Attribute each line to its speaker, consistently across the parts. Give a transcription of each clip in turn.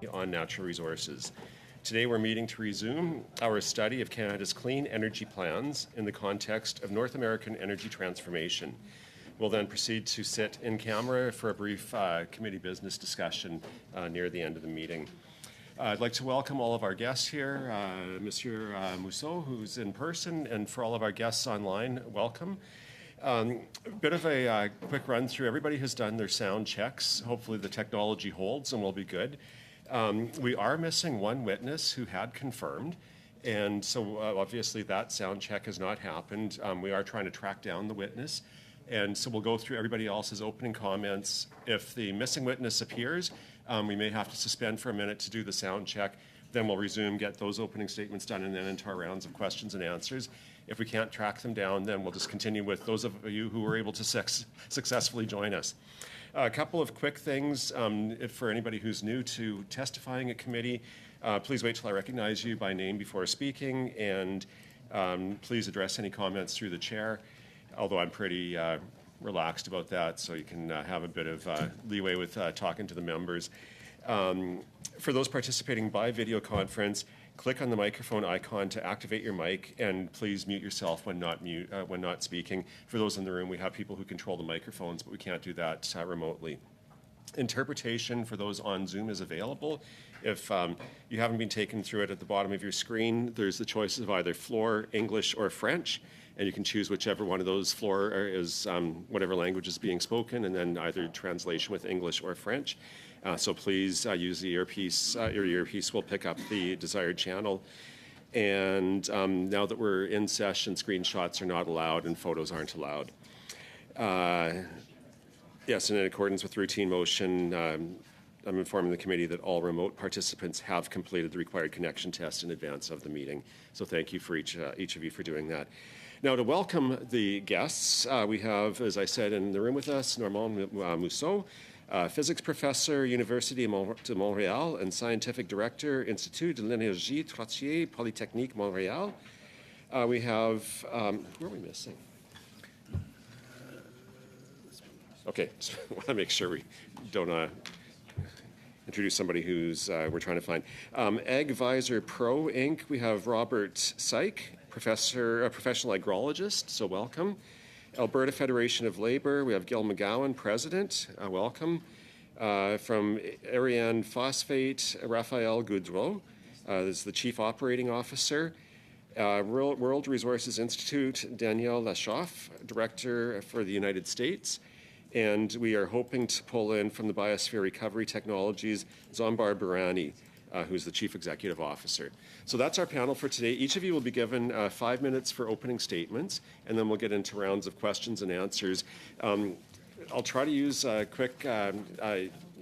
Speaker 1: on natural resources. Today we're meeting to resume our study of Canada's clean energy plans in the context of North American energy transformation. We'll then proceed to sit in camera for a brief committee business discussion near the end of the meeting. I'd like to welcome all of our guests here, Monsieur Mousseau, who's in person, and for all of our guests online, welcome. A bit of a quick run through. Everybody has done their sound checks. Hopefully the technology holds and we'll be good. We are missing one witness who had confirmed, and so obviously that sound check has not happened. We are trying to track down the witness, and so we'll go through everybody else's opening comments. If the missing witness appears, we may have to suspend for a minute to do the sound check. Then we'll resume, get those opening statements done, and then into our rounds of questions and answers. If we can't track them down, then we'll just continue with those of you who were able to successfully join us. A couple of quick things for anybody who's new to testifying at committee. Please wait till I recognize you by name before speaking, and please address any comments through the chair, although I'm pretty relaxed about that, so you can have a bit of leeway with talking to the members. For those participating by video conference, click on the microphone icon to activate your mic, and please mute yourself when not speaking. For those in the room, we have people who control the microphones, but we can't do that remotely. Interpretation for those on Zoom is available. If you haven't been taken through it, at the bottom of your screen, there's the choices of either floor, English, or French, and you can choose whichever one of those floor is whatever language is being spoken, and then either translation with English or French. So please use the earpiece. Your earpiece will pick up the desired channel. And now that we're in session, screenshots are not allowed and photos aren't allowed. Yes, and in accordance with routine motion, I'm informing the committee that all remote participants have completed the required connection test in advance of the meeting. So thank you for each of you for doing that. Now, to welcome the guests, we have, as I said, in the room with us, Normand Mousseau, physics professor, University de Montréal, and scientific director, Institut de l'Énergie Trottier, Polytechnique Montréal. We have, who are we missing? Okay, so I want to make sure we don't introduce somebody who's we're trying to find. AgVisor Pro Inc., we have Robert Syke, professional agrologist, so welcome. Alberta Federation of Labour, we have Gil McGowan, president, welcome. From Ariane Phosphate, Raphael Goudreau is the chief operating officer. World Resources Institute, Danielle Lachauffe, director for the United States. And we are hoping to pull in from the Biosphere Recovery Technologies, Zombar Barani, who's the Chief Executive Officer. So that's our panel for today. Each of you will be given 5 minutes for opening statements, and then we'll get into rounds of questions and answers. I'll try to use a quick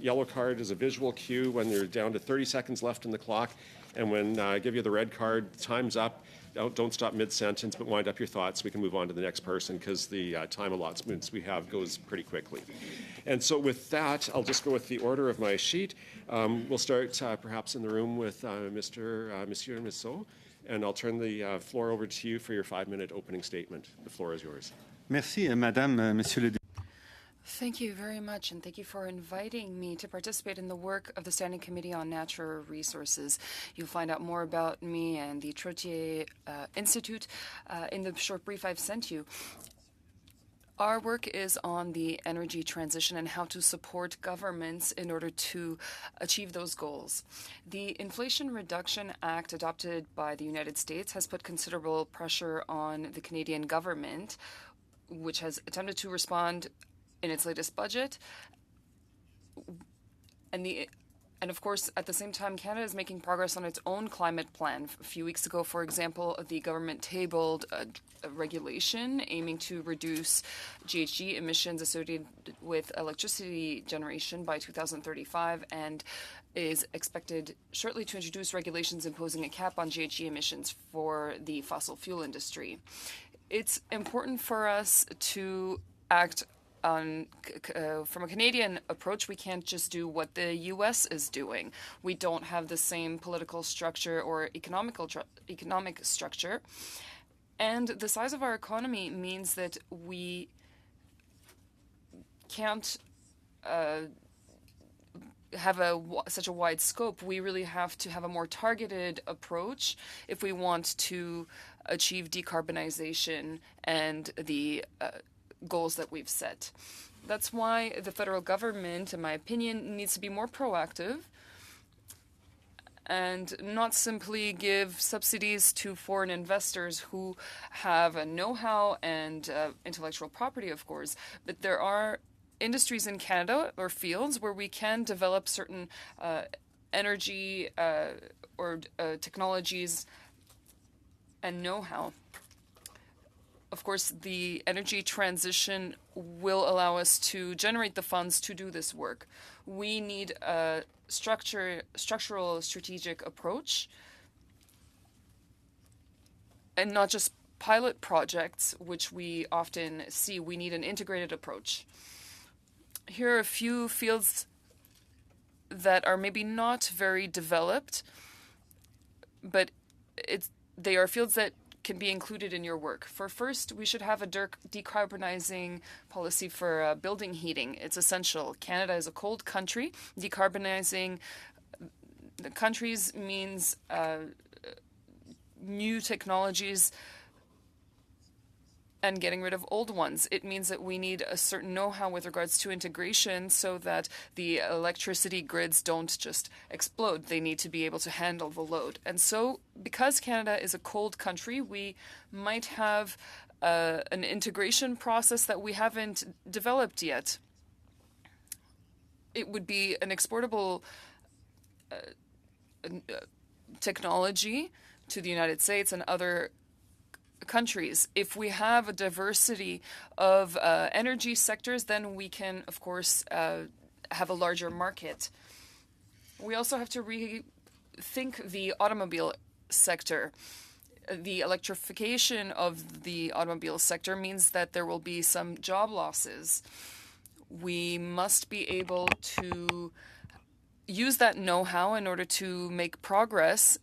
Speaker 1: yellow card as a visual cue when you're down to 30 seconds left in the clock, and when I give you the red card, time's up. Don't stop mid-sentence, but wind up your thoughts. We can move on to the next person because the time allotments we have goes pretty quickly. And so with that, I'll just go with the order of my sheet. We'll start perhaps in the room with Monsieur Mousseau, and I'll turn the floor over to you for your 5-minute opening statement. The floor is yours.
Speaker 2: Merci, Madame, Monsieur le
Speaker 3: Thank you very much, and thank you for inviting me to participate in the work of the Standing Committee on Natural Resources. You'll find out more about me and the Trottier Institute in the short brief I've sent you. Our work is on the energy transition and how to support governments in order to achieve those goals. The Inflation Reduction Act adopted by the United States has put considerable pressure on the Canadian government, which has attempted to respond in its latest budget. And of course, at the same time, Canada is making progress on its own climate plan. A few weeks ago, for example, the government tabled a regulation aiming to reduce GHG emissions associated with electricity generation by 2035 and is expected shortly to introduce regulations imposing a cap on GHG emissions for the fossil fuel industry. It's important for us to act from a Canadian approach. We can't just do what the U.S. is doing. We don't have the same political structure or economic structure. And the size of our economy means that we can't have such a wide scope. We really have to have a more targeted approach if we want to achieve decarbonization and the goals that we've set. That's why the federal government, in my opinion, needs to be more proactive and not simply give subsidies to foreign investors who have a know-how and intellectual property, of course, but there are industries in Canada or fields where we can develop certain energy or technologies and know-how. Of course, the energy transition will allow us to generate the funds to do this work. We need a structural strategic approach and not just pilot projects, which we often see. We need an integrated approach. Here are a few fields that are maybe not very developed, but they are fields that can be included in your work. For first, we should have a decarbonizing policy for building heating. It's essential. Canada is a cold country. Decarbonizing the countries means new technologies and getting rid of old ones. It means that we need a certain know-how with regards to integration so that the electricity grids don't just explode. They need to be able to handle the load. And so, because Canada is a cold country, we might have an integration process that we haven't developed yet. It would be an exportable technology to the United States and other countries. If we have a diversity of energy sectors, then we can, of course, have a larger market. We also have to rethink the automobile sector. The electrification of the automobile sector means that there will be some job losses. We must be able to use that know-how in order to make progress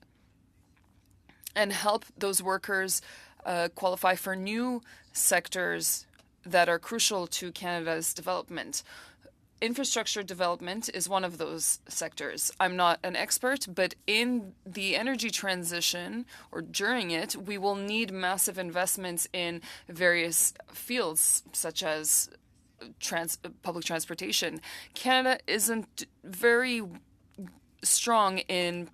Speaker 3: and help those workers qualify for new sectors that are crucial to Canada's development. Infrastructure development is one of those sectors. I'm not an expert, but in the energy transition or during it, we will need massive investments in various fields, such as public transportation. Canada isn't very strong in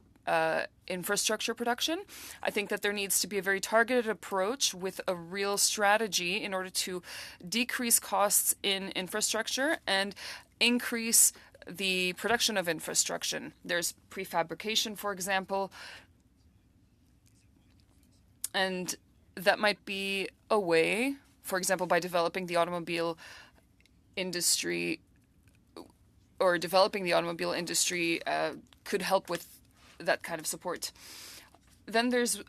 Speaker 3: infrastructure production. I think that there needs to be a very targeted approach with a real strategy in order to decrease costs in infrastructure and increase the production of infrastructure. There's prefabrication, for example, and that might be a way, for example, by developing the automobile industry or developing the automobile industry could help with that kind of support. Then there's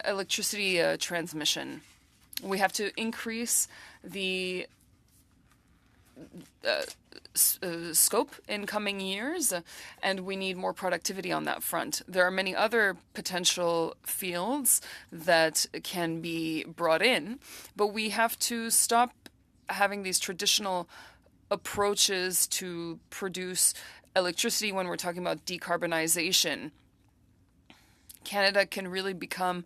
Speaker 3: electricity transmission. We have to increase the scope in coming years, and we need more productivity on that front. There are many other potential fields that can be brought in, but we have to stop having these traditional approaches to produce electricity when we're talking about decarbonization. Canada can really become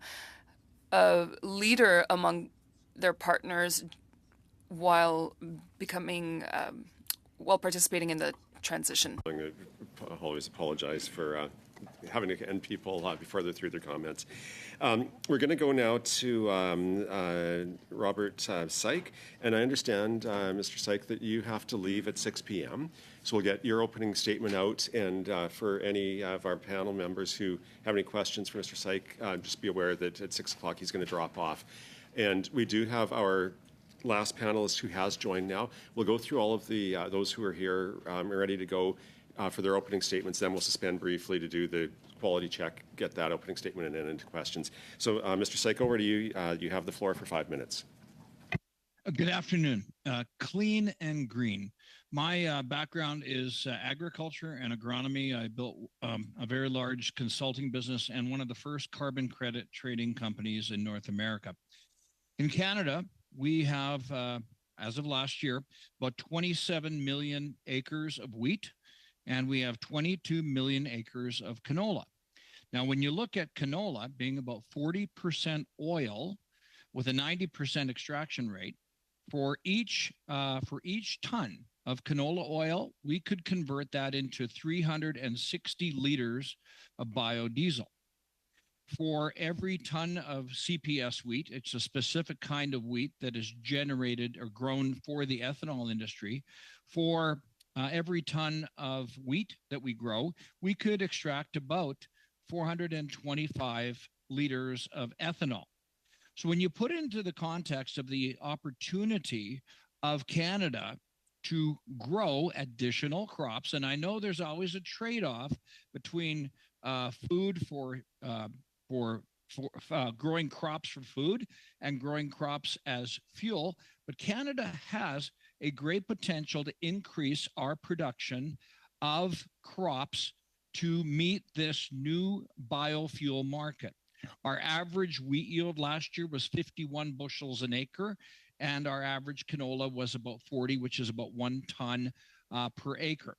Speaker 3: a leader among their partners while participating in the transition.
Speaker 1: I always apologize for having to end people before they're through their comments. We're going to go now to Robert Syke, and I understand, Mr. Syke, that you have to leave at 6 p.m., so we'll get your opening statement out, and for any of our panel members who have any questions for Mr. Syke, just be aware that at 6 o'clock he's going to drop off. And we do have our last panelist who has joined now. We'll go through all of the those who are here ready to go for their opening statements. Then we'll suspend briefly to do the quality check, get that opening statement, and then into questions. So, Mr. Syke, over to you. You have the floor for 5 minutes.
Speaker 4: Good afternoon. Clean and green. My background is agriculture and agronomy. I built a very large consulting business and one of the first carbon credit trading companies in North America. In Canada, we have, as of last year, about 27 million acres of wheat and we have 22 million acres of canola. Now, when you look at canola being about 40% oil with a 90% extraction rate, for each ton of canola oil, we could convert that into 360 liters of biodiesel. For every ton of CPS wheat, it's a specific kind of wheat that is generated or grown for the ethanol industry. For every ton of wheat that we grow, we could extract about 425 liters of ethanol. So when you put into the context of the opportunity of Canada to grow additional crops, and I know there's always a trade-off between food for growing crops for food and growing crops as fuel, but Canada has a great potential to increase our production of crops to meet this new biofuel market. Our average wheat yield last year was 51 bushels an acre, and our average canola was about 40, which is about 1 ton per acre.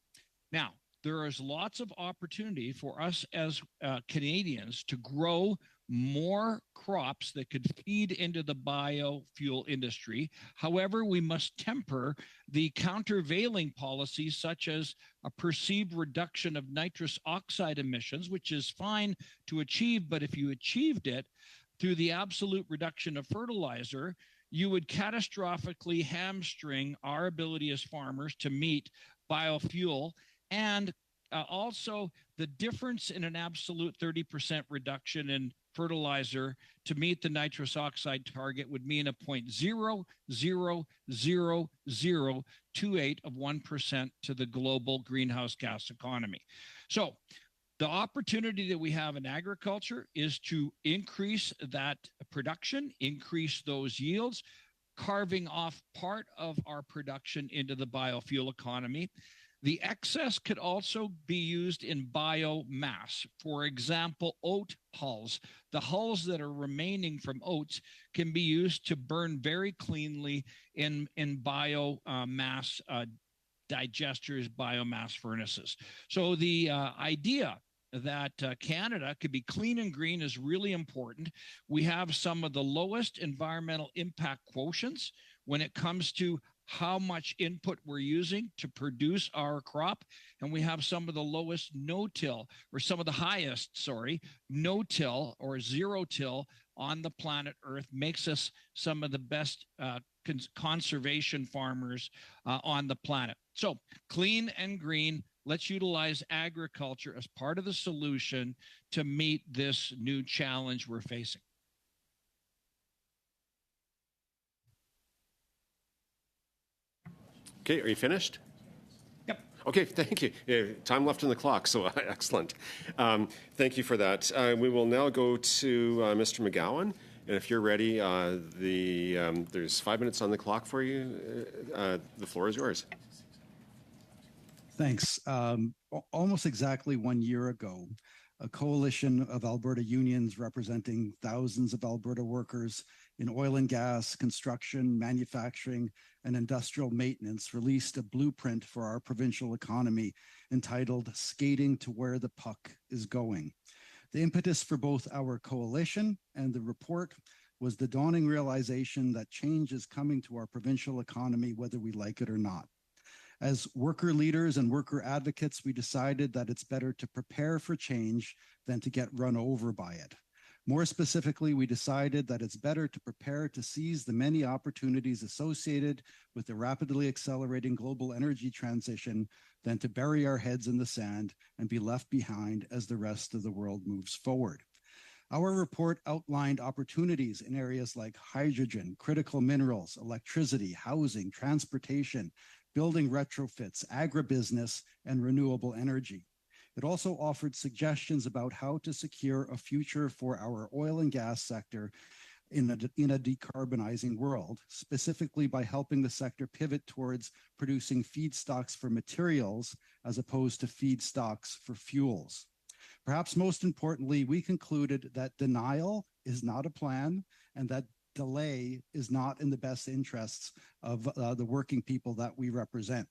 Speaker 4: Now, there is lots of opportunity for us as Canadians to grow more crops that could feed into the biofuel industry. However, we must temper the countervailing policies such as a perceived reduction of nitrous oxide emissions, which is fine to achieve, but if you achieved it through the absolute reduction of fertilizer, you would catastrophically hamstring our ability as farmers to meet biofuel. And also the difference in an absolute 30% reduction in fertilizer to meet the nitrous oxide target would mean a 0.0000028 of 1% to the global greenhouse gas economy. So the opportunity that we have in agriculture is to increase that production, increase those yields, carving off part of our production into the biofuel economy. The excess could also be used in biomass. For example, oat hulls. The hulls that are remaining from oats can be used to burn very cleanly in biomass digesters, biomass furnaces. So the idea that Canada could be clean and green is really important. We have some of the lowest environmental impact quotients when it comes to how much input we're using to produce our crop. And we have some of the lowest no-till, or some of the highest, no-till or zero-till on the planet Earth, makes us some of the best conservation farmers on the planet. So clean and green, let's utilize agriculture as part of the solution to meet this new challenge we're facing.
Speaker 1: Okay, are you finished?
Speaker 4: Yep.
Speaker 1: Okay, thank you. Yeah, time left on the clock, so excellent. Thank you for that. We will now go to Mr. McGowan, and if you're ready, there's 5 minutes on the clock for you. The floor is yours.
Speaker 5: Thanks. Almost exactly 1 year ago, a coalition of Alberta unions representing thousands of Alberta workers in oil and gas, construction, manufacturing, and industrial maintenance released a blueprint for our provincial economy entitled Skating to Where the Puck is Going. The impetus for both our coalition and the report was the dawning realization that change is coming to our provincial economy, whether we like it or not. As worker leaders and worker advocates, we decided that it's better to prepare for change than to get run over by it. More specifically, we decided that it's better to prepare to seize the many opportunities associated with the rapidly accelerating global energy transition than to bury our heads in the sand and be left behind as the rest of the world moves forward. Our report outlined opportunities in areas like hydrogen, critical minerals, electricity, housing, transportation, building retrofits, agribusiness, and renewable energy. It also offered suggestions about how to secure a future for our oil and gas sector in a decarbonizing world, specifically by helping the sector pivot towards producing feedstocks for materials as opposed to feedstocks for fuels. Perhaps most importantly, we concluded that denial is not a plan and that delay is not in the best interests of the working people that we represent.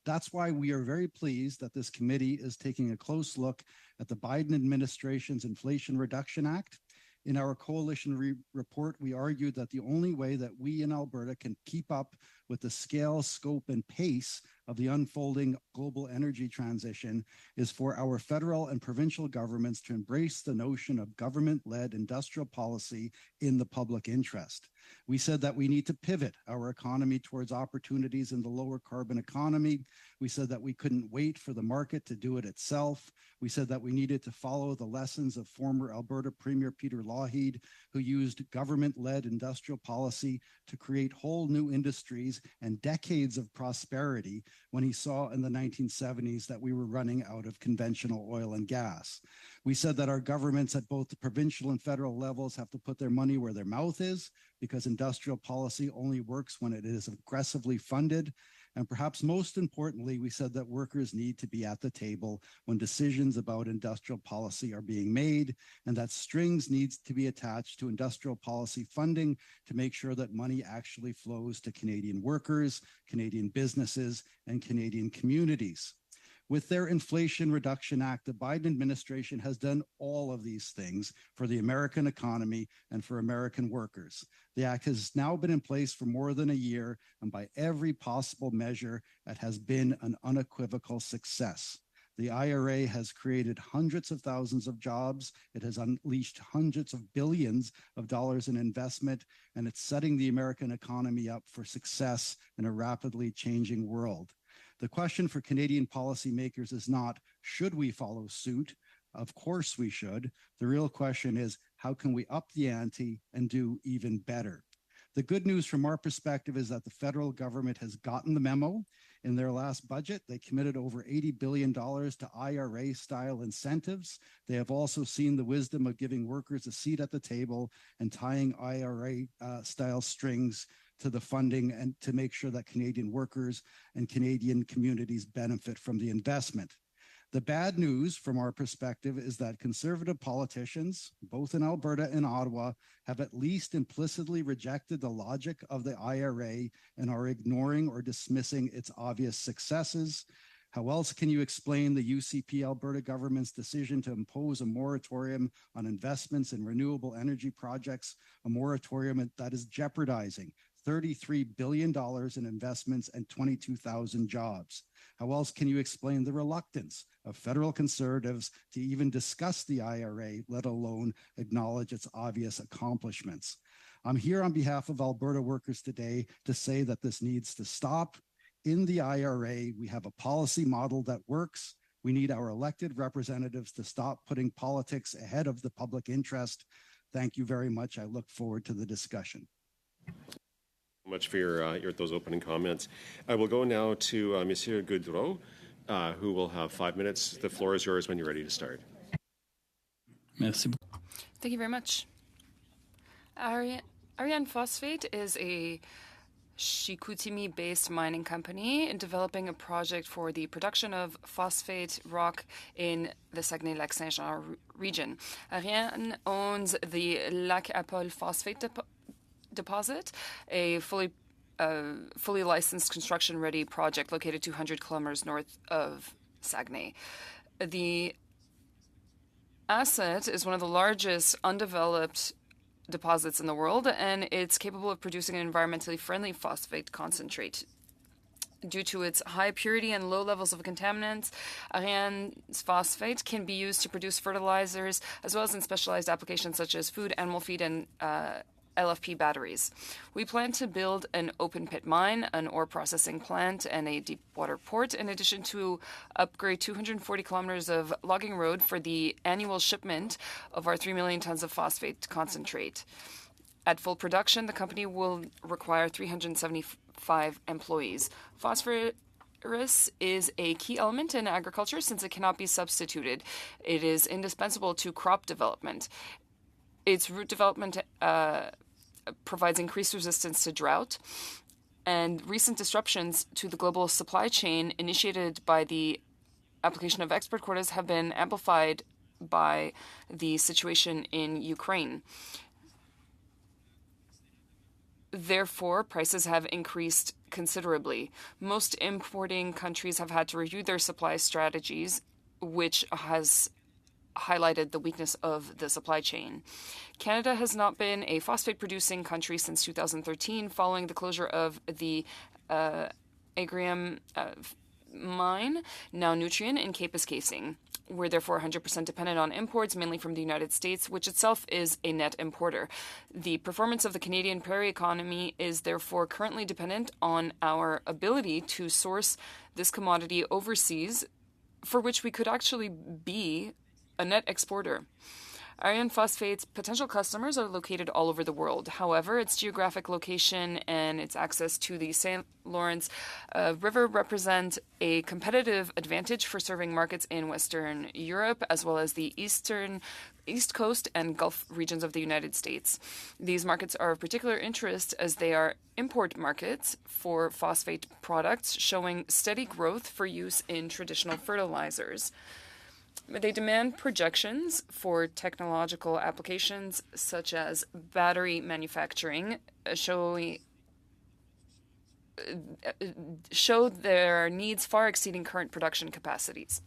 Speaker 5: That's why we are very pleased that this committee is taking a close look at the Biden administration's Inflation Reduction Act. In our coalition report, we argued that the only way that we in Alberta can keep up with the scale, scope, and pace of the unfolding global energy transition is for our federal and provincial governments to embrace the notion of government-led industrial policy in the public interest. We said that we need to pivot our economy towards opportunities in the lower carbon economy. We said that we couldn't wait for the market to do it itself. We said that we needed to follow the lessons of former Alberta Premier Peter Lougheed, who used government-led industrial policy to create whole new industries and decades of prosperity when he saw in the 1970s that we were running out of conventional oil and gas. We said that our governments at both the provincial and federal levels have to put their money where their mouth is, because industrial policy only works when it is aggressively funded. And perhaps most importantly, we said that workers need to be at the table when decisions about industrial policy are being made, and that strings needs to be attached to industrial policy funding to make sure that money actually flows to Canadian workers, Canadian businesses, and Canadian communities. With their Inflation Reduction Act, the Biden administration has done all of these things for the American economy and for American workers. The act has now been in place for more than a year, and by every possible measure, it has been an unequivocal success. The IRA has created hundreds of thousands of jobs. It has unleashed hundreds of billions of dollars in investment, and it's setting the American economy up for success in a rapidly changing world. The question for Canadian policymakers is not, should we follow suit? Of course we should. The real question is, how can we up the ante and do even better? The good news from our perspective is that the federal government has gotten the memo. In their last budget, they committed over $80 billion to IRA-style incentives. They have also seen the wisdom of giving workers a seat at the table and tying IRA-style strings to the funding and to make sure that Canadian workers and Canadian communities benefit from the investment. The bad news from our perspective is that conservative politicians, both in Alberta and Ottawa, have at least implicitly rejected the logic of the IRA and are ignoring or dismissing its obvious successes. How else can you explain the UCP Alberta government's decision to impose a moratorium on investments in renewable energy projects, a moratorium that is jeopardizing $33 billion in investments and 22,000 jobs? How else can you explain the reluctance of federal conservatives to even discuss the IRA, let alone acknowledge its obvious accomplishments? I'm here on behalf of Alberta workers today to say that this needs to stop. In the IRA, we have a policy model that works. We need our elected representatives to stop putting politics ahead of the public interest. Thank you very much. I look forward to the discussion.
Speaker 1: Much for your those opening comments. I will go now to Monsieur Goudreau, who will have 5 minutes. The floor is yours when you're ready to start.
Speaker 3: Thank you very much. Ariane Phosphate is a Chicoutimi-based mining company developing a project for the production of phosphate rock in the Saguenay-Lac-Saint-Jean region. Ariane owns the Lac Apol phosphate deposit, a fully licensed construction-ready project located 200 kilometers north of Saguenay. The asset is one of the largest undeveloped deposits in the world, and it's capable of producing an environmentally friendly phosphate concentrate. Due to its high purity and low levels of contaminants, Ariane's phosphate can be used to produce fertilizers, as well as in specialized applications such as food, animal feed, and LFP batteries. We plan to build an open pit mine, an ore processing plant, and a deep water port, in addition to upgrade 240 kilometers of logging road for the annual shipment of our 3 million tons of phosphate concentrate. At full production, the company will require 375 employees. Phosphorus is a key element in agriculture since it cannot be substituted. It is indispensable to crop development. Its root development provides increased resistance to drought, and recent disruptions to the global supply chain initiated by the application of export quotas have been amplified by the situation in Ukraine. Therefore, prices have increased considerably. Most importing countries have had to review their supply strategies, which has highlighted the weakness of the supply chain. Canada has not been a phosphate-producing country since 2013, following the closure of the Agrium mine, now Nutrien, in Kapuskasing. We're therefore 100% dependent on imports, mainly from the United States, which itself is a net importer. The performance of the Canadian prairie economy is therefore currently dependent on our ability to source this commodity overseas, for which we could actually be a net exporter. Iron phosphate's potential customers are located all over the world. However, its geographic location and its access to the St. Lawrence River represent a competitive advantage for serving markets in Western Europe, as well as the East Coast and Gulf regions of the United States. These markets are of particular interest as they are import markets for phosphate products, showing steady growth for use in traditional fertilizers. They demand projections for technological applications such as battery manufacturing, show their needs far exceeding current production capacities.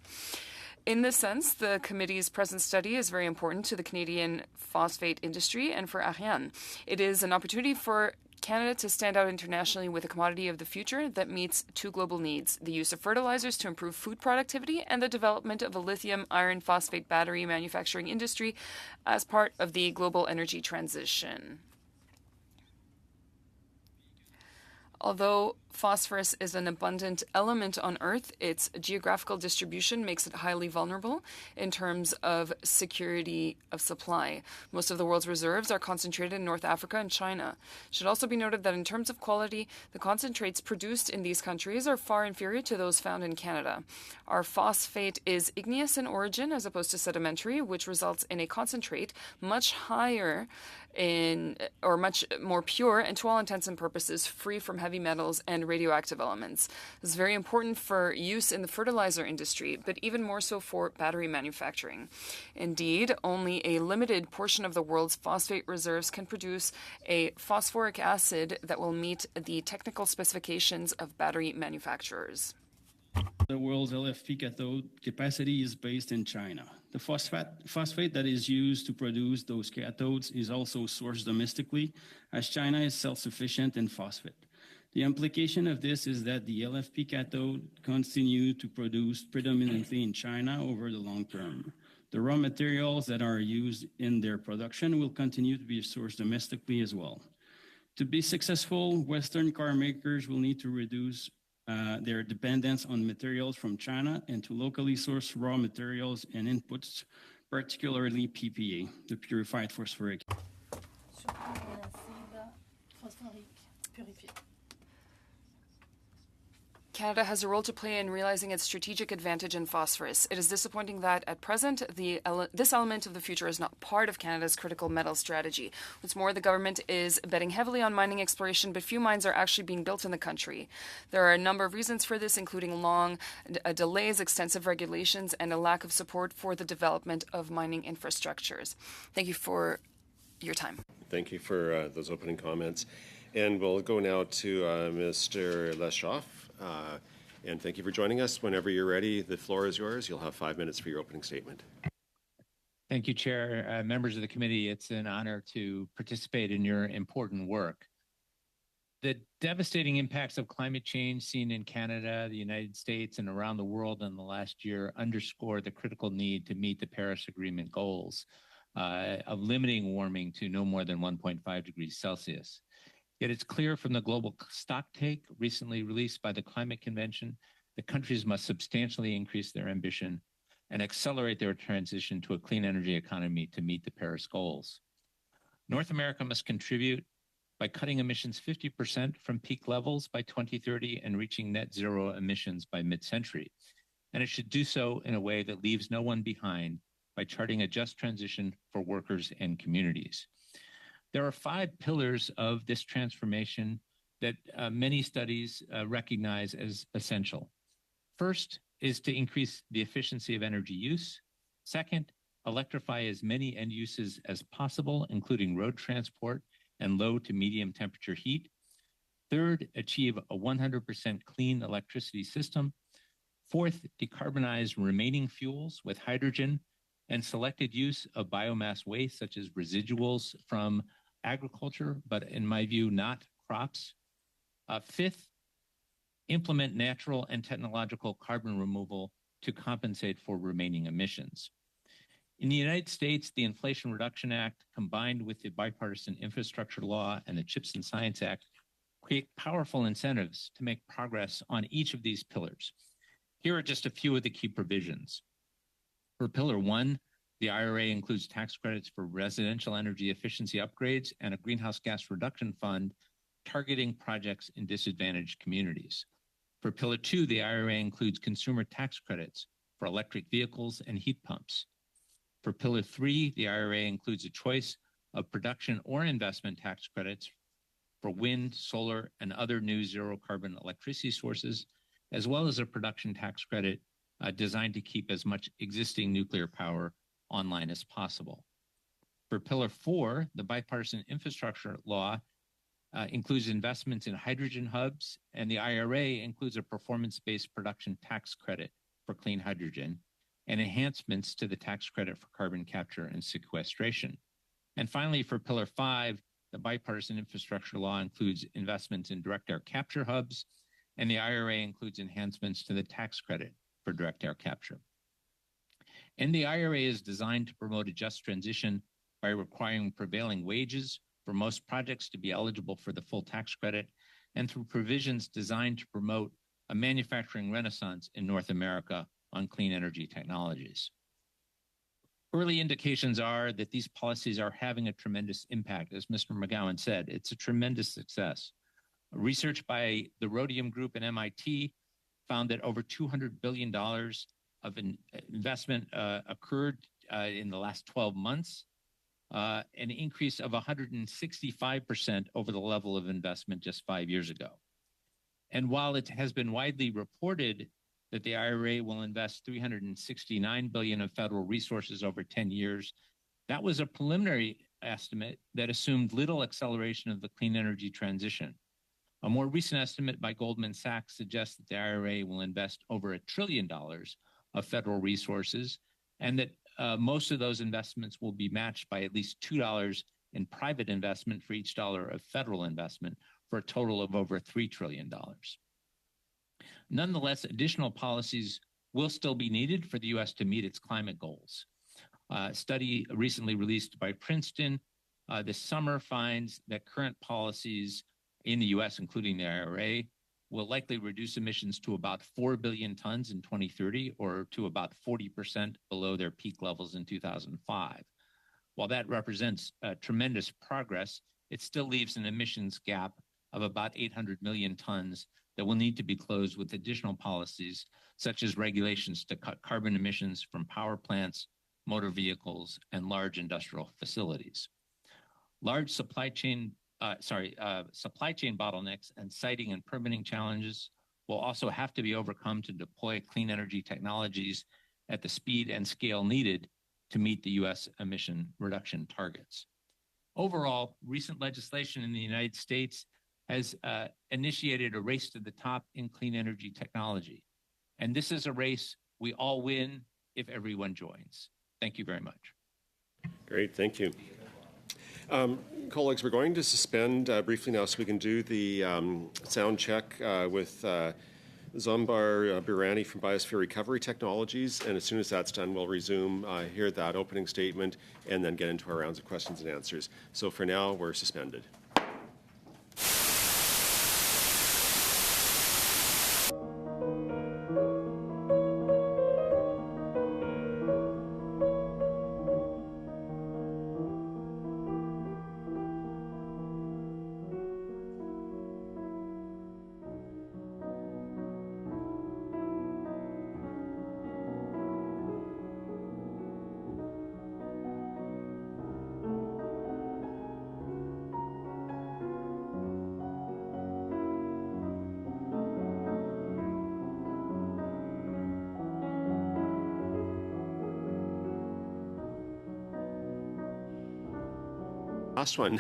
Speaker 3: In this sense, the committee's present study is very important to the Canadian phosphate industry and for RNNR. It is an opportunity for Canada to stand out internationally with a commodity of the future that meets two global needs: the use of fertilizers to improve food productivity and the development of a lithium iron phosphate battery manufacturing industry as part of the global energy transition. Although phosphorus is an abundant element on Earth, its geographical distribution makes it highly vulnerable in terms of security of supply. Most of the world's reserves are concentrated in North Africa and China. It should also be noted that in terms of quality, the concentrates produced in these countries are far inferior to those found in Canada. Our phosphate is igneous in origin as opposed to sedimentary, which results in a concentrate much higher or much more pure and, to all intents and purposes, free from heavy metals and radioactive elements. This is very important for use in the fertilizer industry, but even more so for battery manufacturing. Indeed, only a limited portion of the world's phosphate reserves can produce a phosphoric acid that will meet the technical specifications of battery manufacturers.
Speaker 6: The world's LFP cathode capacity is based in China. The phosphate that is used to produce those cathodes is also sourced domestically, as China is self-sufficient in phosphate. The implication of this is that the LFP cathode continue to produce predominantly in China over the long term. The raw materials that are used in their production will continue to be sourced domestically as well. To be successful, Western car makers will need to reduce their dependence on materials from China and to locally source raw materials and inputs, particularly PPA, the purified phosphoric.
Speaker 3: Canada has a role to play in realizing its strategic advantage in phosphorus. It is disappointing that, at present, this element of the future is not part of Canada's critical metal strategy. What's more, the government is betting heavily on mining exploration, but few mines are actually being built in the country. There are a number of reasons for this, including long delays, extensive regulations, and a lack of support for the development of mining infrastructures. Thank you for your time.
Speaker 1: Thank you for those opening comments. And we'll go now to Mr. Leshoff. And thank you for joining us. Whenever you're ready, the floor is yours. You'll have 5 minutes for your opening statement.
Speaker 7: Thank you, Chair. Members of the committee, it's an honor to participate in your important work. The devastating impacts of climate change seen in Canada, the United States, and around the world in the last year underscore the critical need to meet the Paris Agreement goals of limiting warming to no more than 1.5 degrees Celsius. Yet it's clear from the global stocktake recently released by the Climate Convention that countries must substantially increase their ambition and accelerate their transition to a clean energy economy to meet the Paris goals. North America must contribute by cutting emissions 50% from peak levels by 2030 and reaching net zero emissions by mid-century. And it should do so in a way that leaves no one behind by charting a just transition for workers and communities. There are 5 pillars of this transformation that many studies recognize as essential. First is to increase the efficiency of energy use. Second, electrify as many end uses as possible, including road transport and low to medium temperature heat. Third, achieve a 100% clean electricity system. Fourth, decarbonize remaining fuels with hydrogen and selected use of biomass waste, such as residuals from agriculture, but in my view, not crops. Fifth, implement natural and technological carbon removal to compensate for remaining emissions. In the United States, the Inflation Reduction Act, combined with the Bipartisan Infrastructure Law and the CHIPS and Science Act, create powerful incentives to make progress on each of these pillars. Here are just a few of the key provisions. For Pillar 1, the IRA includes tax credits for residential energy efficiency upgrades and a greenhouse gas reduction fund targeting projects in disadvantaged communities. For Pillar 2, the IRA includes consumer tax credits for electric vehicles and heat pumps. For Pillar 3, the IRA includes a choice of production or investment tax credits for wind, solar, and other new zero-carbon electricity sources, as well as a production tax credit designed to keep as much existing nuclear power online as possible. For Pillar 4, the Bipartisan Infrastructure Law includes investments in hydrogen hubs, and the IRA includes a performance-based production tax credit for clean hydrogen and enhancements to the tax credit for carbon capture and sequestration. And finally, for Pillar 5, the Bipartisan Infrastructure Law includes investments in direct air capture hubs, and the IRA includes enhancements to the tax credit for direct air capture. And the IRA is designed to promote a just transition by requiring prevailing wages for most projects to be eligible for the full tax credit, and through provisions designed to promote a manufacturing renaissance in North America on clean energy technologies. Early indications are that these policies are having a tremendous impact. As Mr. McGowan said, it's a tremendous success. Research by the Rhodium Group and MIT found that over $200 billion of investment occurred in the last 12 months, an increase of 165% over the level of investment just 5 years ago. And while it has been widely reported that the IRA will invest $369 billion of federal resources over 10 years, that was a preliminary estimate that assumed little acceleration of the clean energy transition. A more recent estimate by Goldman Sachs suggests that the IRA will invest over $1 trillion of federal resources, and that most of those investments will be matched by at least $2 in private investment for each dollar of federal investment, for a total of over $3 trillion. Nonetheless, additional policies will still be needed for the U.S. to meet its climate goals. A study recently released by Princeton this summer finds that current policies in the U.S., including the IRA, will likely reduce emissions to about 4 billion tons in 2030, or to about 40% below their peak levels in 2005. While that represents tremendous progress, it still leaves an emissions gap of about 800 million tons that will need to be closed with additional policies, such as regulations to cut carbon emissions from power plants, motor vehicles, and large industrial facilities. Large supply chain bottlenecks and siting and permitting challenges will also have to be overcome to deploy clean energy technologies at the speed and scale needed to meet the U.S. emission reduction targets. Overall, recent legislation in the United States has initiated a race to the top in clean energy technology. And this is a race we all win if everyone joins. Thank you very much.
Speaker 1: Great, thank you. Colleagues, we're going to suspend briefly now so we can do the sound check with Zombar Birani from Biosphere Recovery Technologies. And as soon as that's done, we'll resume, hear that opening statement, and then get into our rounds of questions and answers. So for now, we're suspended. last one.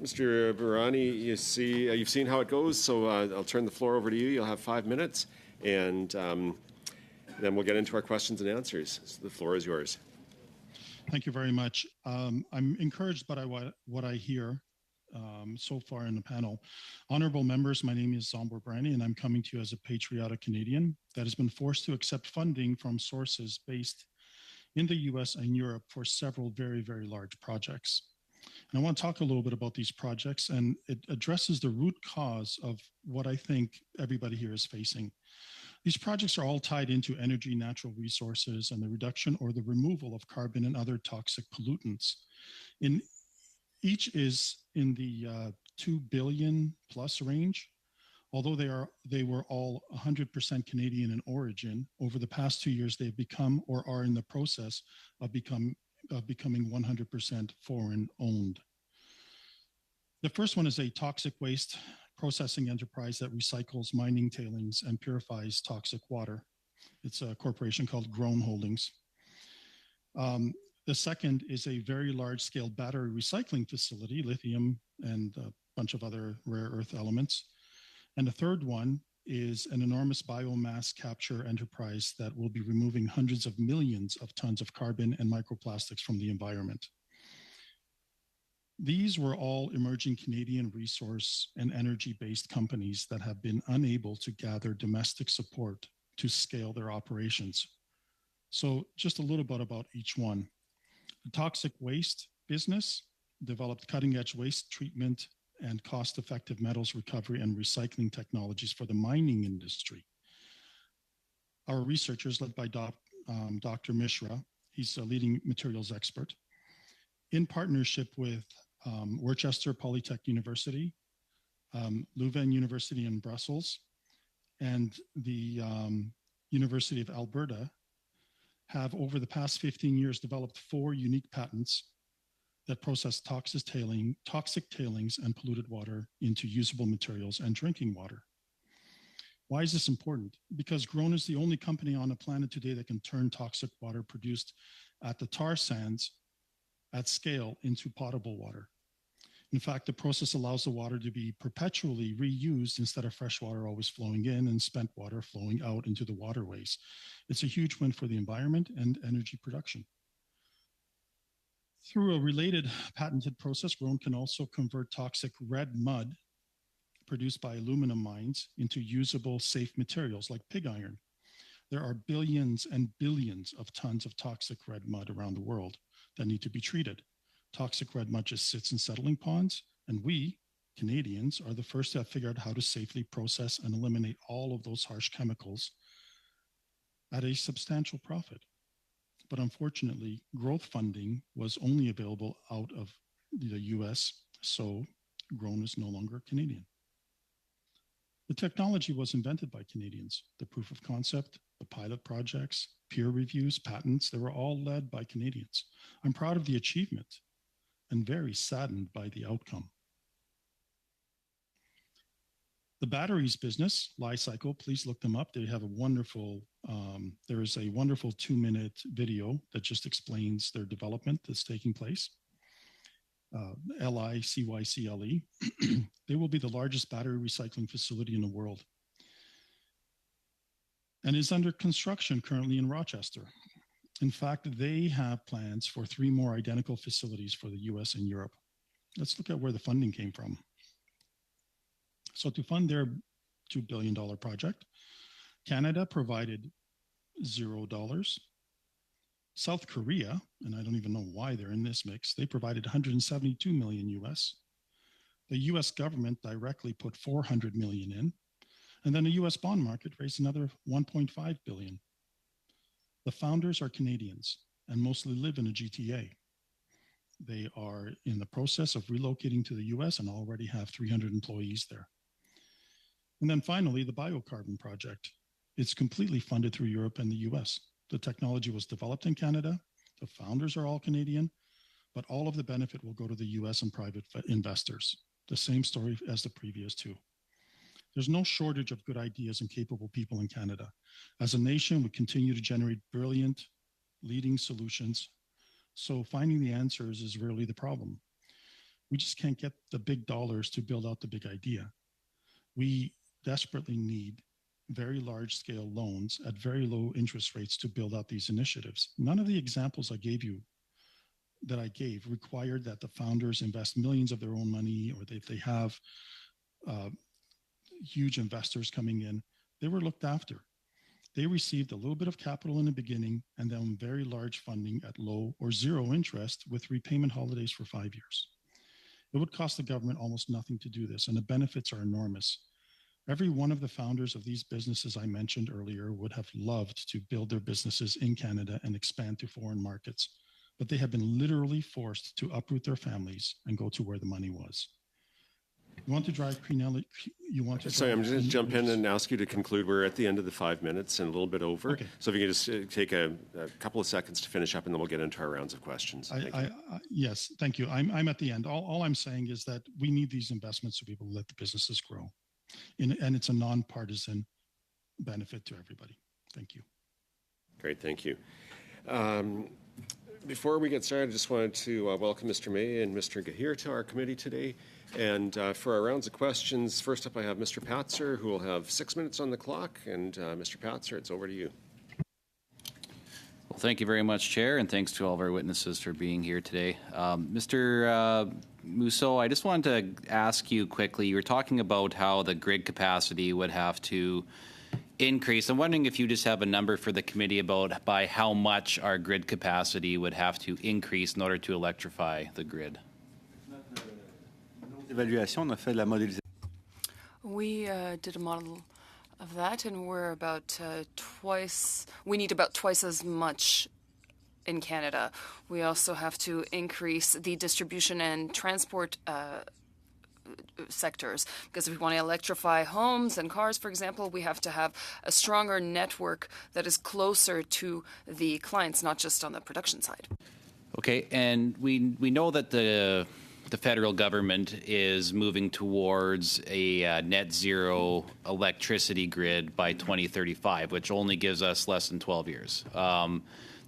Speaker 1: Mr. Barani, you've seen how it goes, so I'll turn the floor over to you. You'll have 5 minutes, and then we'll get into our questions and answers. So the floor is yours.
Speaker 8: Thank you very much. I'm encouraged by what I hear so far in the panel. Honorable members, my name is Zombor Brani, and I'm coming to you as a patriotic Canadian that has been forced to accept funding from sources based in the US and Europe for several very, very large projects. And I want to talk a little bit about these projects, and it addresses the root cause of what I think everybody here is facing. These projects are all tied into energy, natural resources, and the reduction or the removal of carbon and other toxic pollutants. Each is in the 2 billion plus range. Although they were all 100% Canadian in origin, over the past 2 years, they've become or are in the process of becoming 100% foreign owned. The first one is a toxic waste processing enterprise that recycles mining tailings and purifies toxic water. It's a corporation called Grown Holdings. The second is a very large-scale battery recycling facility, lithium and a bunch of other rare earth elements. And the third one is an enormous biomass capture enterprise that will be removing hundreds of millions of tons of carbon and microplastics from the environment. These were all emerging Canadian resource and energy-based companies that have been unable to gather domestic support to scale their operations. So just a little bit about each one. The toxic waste business developed cutting-edge waste treatment and cost-effective metals recovery and recycling technologies for the mining industry. Our researchers, led by Dr. Mishra, he's a leading materials expert, in partnership with Worcester Polytech University, Leuven University in Brussels, and the University of Alberta, have over the past 15 years developed 4 unique patents that process toxic tailings and polluted water into usable materials and drinking water. Why is this important? Because Grown is the only company on the planet today that can turn toxic water produced at the tar sands at scale into potable water. In fact, the process allows the water to be perpetually reused instead of fresh water always flowing in and spent water flowing out into the waterways. It's a huge win for the environment and energy production. Through a related patented process, Grown can also convert toxic red mud produced by aluminum mines into usable, safe materials like pig iron. There are billions and billions of tons of toxic red mud around the world that need to be treated. Toxic red mud just sits in settling ponds, and we, Canadians, are the first to have figured out how to safely process and eliminate all of those harsh chemicals at a substantial profit. But unfortunately, growth funding was only available out of the US, so Grown is no longer Canadian. The technology was invented by Canadians. The proof of concept, the pilot projects, peer reviews, patents, they were all led by Canadians. I'm proud of the achievement and very saddened by the outcome. The batteries business, Li-Cycle, please look them up. They have a wonderful, there is a wonderful 2-minute video that just explains their development that's taking place. Licycle. They will be the largest battery recycling facility in the world and is under construction currently in Rochester. In fact, they have plans for 3 more identical facilities for the US and Europe. Let's look at where the funding came from. So to fund their $2 billion project, Canada provided $0. South Korea, and I don't even know why they're in this mix, they provided 172 million US. The US government directly put 400 million in, and then the US bond market raised another 1.5 billion. The founders are Canadians and mostly live in the GTA. They are in the process of relocating to the US and already have 300 employees there. And then finally, the biocarbon project. It's completely funded through Europe and the US. The technology was developed in Canada. The founders are all Canadian, but all of the benefit will go to the US and private investors. The same story as the previous 2. There's no shortage of good ideas and capable people in Canada. As a nation, we continue to generate brilliant, leading solutions So finding the answers is really the problem. We just can't get the big dollars to build out the big idea. We desperately need very large scale loans at very low interest rates to build out these initiatives. None of the examples I gave required that the founders invest millions of their own money, or if they have huge investors coming in, they were looked after. They received a little bit of capital in the beginning and then very large funding at low or zero interest with repayment holidays for 5 years. It would cost the government almost nothing to do this, and the benefits are enormous. Every one of the founders of these businesses I mentioned earlier would have loved to build their businesses in Canada and expand to foreign markets, but they have been literally forced to uproot their families and go to where the money was. You want to drive clean energy?
Speaker 1: Sorry, I'm going to jump in and ask you to conclude. We're at the end of the 5 minutes and a little bit over.
Speaker 8: Okay.
Speaker 1: So if you could just take a couple of seconds to finish up, and then we'll get into our rounds of questions.
Speaker 8: Yes, thank you. I'm at the end. All I'm saying is that we need these investments to be able to let the businesses grow. And it's a nonpartisan benefit to everybody. Thank you.
Speaker 1: Great, thank you. Before we get started, I just wanted to welcome Mr. May and Mr. Gahir to our committee today. And for our rounds of questions, first up I have Mr. Patzer, who will have 6 minutes on the clock. And Mr. Patzer, it's over to you.
Speaker 9: Well, thank you very much, Chair, and thanks to all of our witnesses for being here today. Mr. Mousseau, I just wanted to ask you quickly, you were talking about how the grid capacity would have to increase. I'm wondering if you just have a number for the committee about by how much our grid capacity would have to increase in order to electrify the grid.
Speaker 3: We did a model of that, and we're about we need about twice as much in Canada. We also have to increase the distribution and transport sectors, because if we want to electrify homes and cars, for example, we have to have a stronger network that is closer to the clients, not just on the production side.
Speaker 9: Okay, and we know that the federal government is moving towards a net zero electricity grid by 2035, which only gives us less than 12 years. Do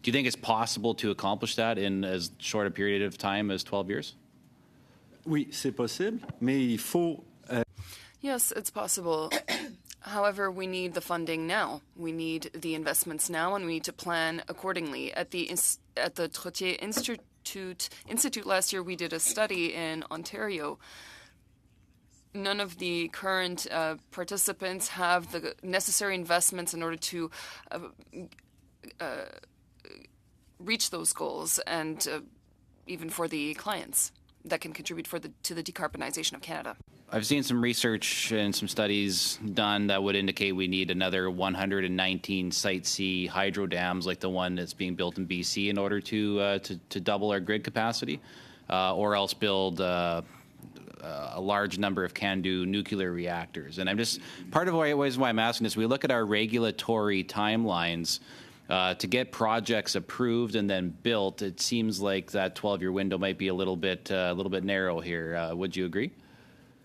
Speaker 9: you think it's possible to accomplish that in as short a period of time as 12 years?
Speaker 2: Oui, c'est possible, mais il faut.
Speaker 3: Yes, it's possible. However, we need the funding now. We need the investments now, and we need to plan accordingly. At the Trottier Institute last year, we did a study in Ontario. None of the current participants have the necessary investments in order to reach those goals, and even for the clients that can contribute to the decarbonization of Canada.
Speaker 9: I've seen some research and some studies done that would indicate we need another 119 Site C hydro dams like the one that's being built in BC in order to double our grid capacity, or else build a large number of CANDU nuclear reactors. And I'm just part of why I'm asking this. We look at our regulatory timelines. To get projects approved and then built, it seems like that 12-year window might be a little bit narrow here. Would you agree?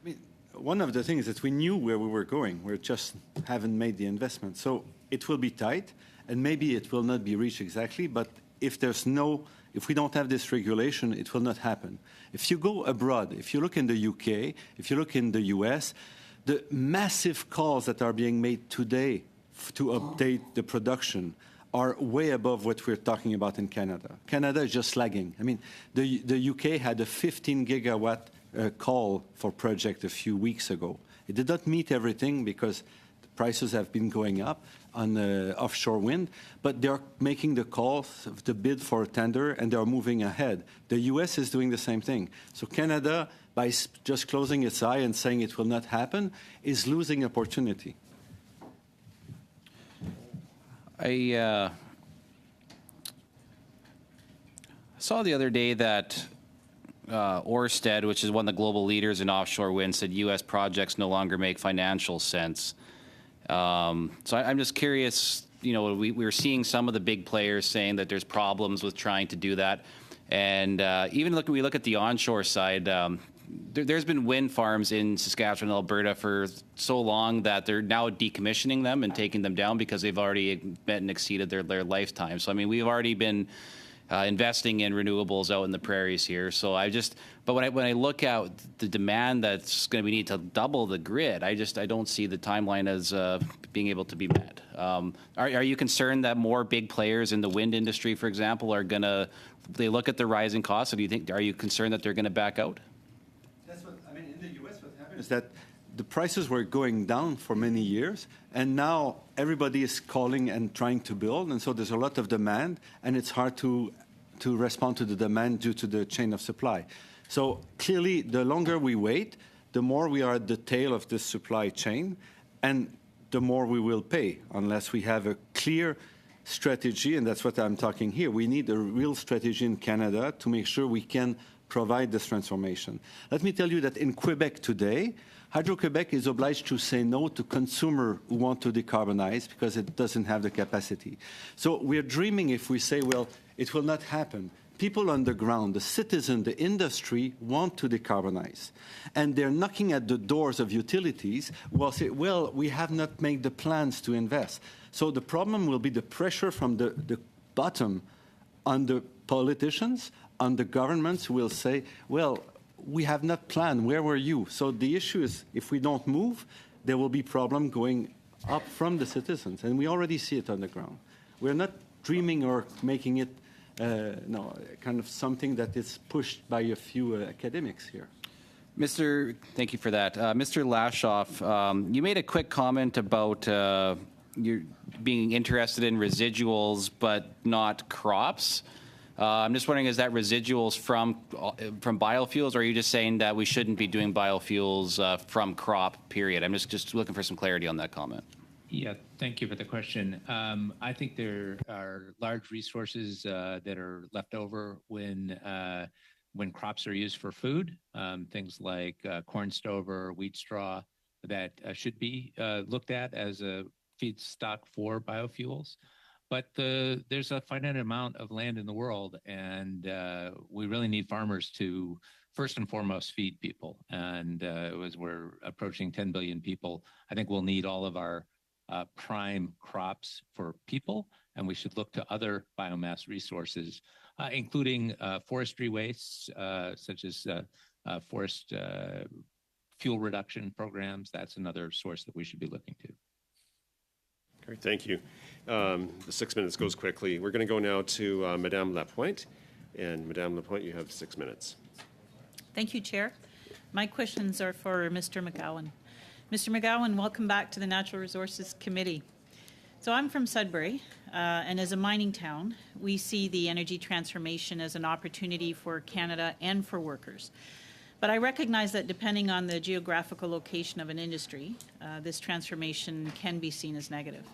Speaker 2: I mean, one of the things that we knew where we were going, we just haven't made the investment. So it will be tight, and maybe it will not be reached exactly. But if we don't have this regulation, it will not happen. If you go abroad, if you look in the UK, if you look in the US, the massive calls that are being made today to update the production are way above what we're talking about in Canada. Canada is just lagging. I mean, the UK had a 15 gigawatt call for project a few weeks ago. It did not meet everything because the prices have been going up on offshore wind, but they're making the call, the bid for a tender, and they're moving ahead. The US is doing the same thing. So Canada, by just closing its eye and saying it will not happen, is losing opportunity.
Speaker 9: I saw the other day that Ørsted, which is one of the global leaders in offshore wind, said U.S. projects no longer make financial sense. So I'm just curious, we were seeing some of the big players saying that there's problems with trying to do that. And even we look at the onshore side, there's been wind farms in Saskatchewan and Alberta for so long that they're now decommissioning them and taking them down because they've already met and exceeded their lifetime. So, I mean, we've already been investing in renewables out in the prairies here. So but when I look at the demand that's going to be need to double the grid, I don't see the timeline as being able to be met. Are you concerned that more big players in the wind industry, for example, are going to, they look at the rising costs, or are you concerned that they're going to back out?
Speaker 2: That's what, I mean, in the U.S. what happened is that the prices were going down for many years, and now everybody is calling and trying to build, and so there's a lot of demand, and it's hard to respond to the demand due to the chain of supply. So clearly, the longer we wait, the more we are at the tail of this supply chain, and the more we will pay, unless we have a clear strategy, and that's what I'm talking here. We need a real strategy in Canada to make sure we can provide this transformation. Let me tell you that in Quebec today, Hydro-Quebec is obliged to say no to consumers who want to decarbonize because it doesn't have the capacity. So we're dreaming if we say, well, it will not happen. People on the ground, the citizen, the industry want to decarbonize. And they're knocking at the doors of utilities who will say, well, we have not made the plans to invest. So the problem will be the pressure from the bottom on the politicians, on the governments who will say, well, we have not planned. Where were you? So the issue is, if we don't move, there will be problem going up from the citizens, and we already see it on the ground. We're not dreaming or making it kind of something that is pushed by a few academics here.
Speaker 9: Thank you for that. Mr. Lashoff, you made a quick comment about you being interested in residuals but not crops. I'm just wondering, is that residuals from biofuels, or are you just saying that we shouldn't be doing biofuels from crop, period? I'm just looking for some clarity on that comment.
Speaker 7: Yeah, thank you for the question. I think there are large resources that are left over when crops are used for food, things like corn stover, wheat straw, that should be looked at as a feedstock for biofuels. But there's a finite amount of land in the world, and we really need farmers to, first and foremost, feed people. And as we're approaching 10 billion people, I think we'll need all of our prime crops for people, and we should look to other biomass resources, including forestry wastes, such as forest fuel reduction programs. That's another source that we should be looking to.
Speaker 1: Great, thank you. The 6 minutes goes quickly. We're going to go now to Madame Lapointe. And Madame Lapointe, you have 6 minutes.
Speaker 10: Thank you, Chair. My questions are for Mr. McGowan. Mr. McGowan, welcome back to the Natural Resources Committee. So I'm from Sudbury, and as a mining town, we see the energy transformation as an opportunity for Canada and for workers. But I recognize that depending on the geographical location of an industry, this transformation can be seen as negative.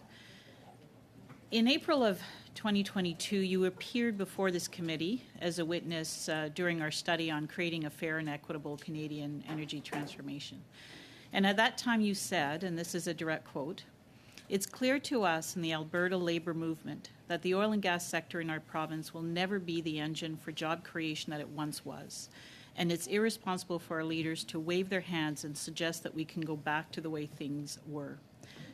Speaker 10: In April of 2022, you appeared before this committee as a witness during our study on creating a fair and equitable Canadian energy transformation. And at that time you said, and this is a direct quote, "It's clear to us in the Alberta labour movement that the oil and gas sector in our province will never be the engine for job creation that it once was. And it's irresponsible for our leaders to wave their hands and suggest that we can go back to the way things were.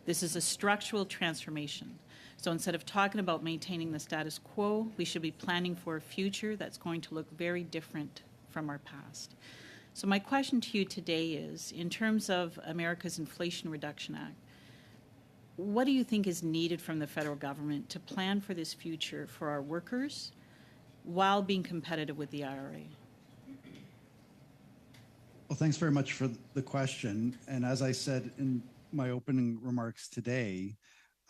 Speaker 10: This is a structural transformation. So instead of talking about maintaining the status quo, we should be planning for a future that's going to look very different from our past." So my question to you today is, in terms of America's Inflation Reduction Act, what do you think is needed from the federal government to plan for this future for our workers while being competitive with the IRA?
Speaker 5: Well, thanks very much for the question. And as I said in my opening remarks today,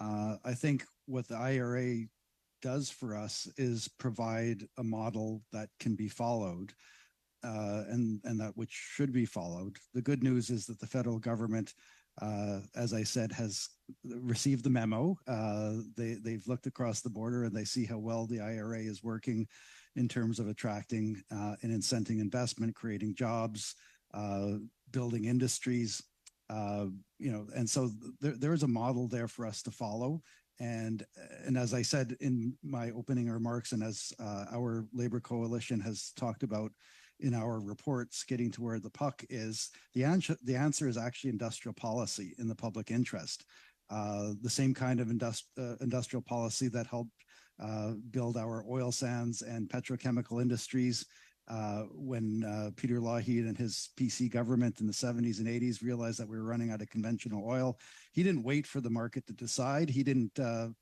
Speaker 5: I think what the IRA does for us is provide a model that can be followed, and that which should be followed. The good news is that the federal government, as I said, has received the memo. They've looked across the border and they see how well the IRA is working in terms of attracting and incenting investment, creating jobs, building industries, and so there is a model there for us to follow. And as I said in my opening remarks, and as our labor coalition has talked about in our reports, getting to where the puck is, the answer is actually industrial policy in the public interest. The same kind of industrial policy that helped build our oil sands and petrochemical industries. When Peter Lougheed and his PC government in the 70s and 80s realized that we were running out of conventional oil, he didn't wait for the market to decide. He didn't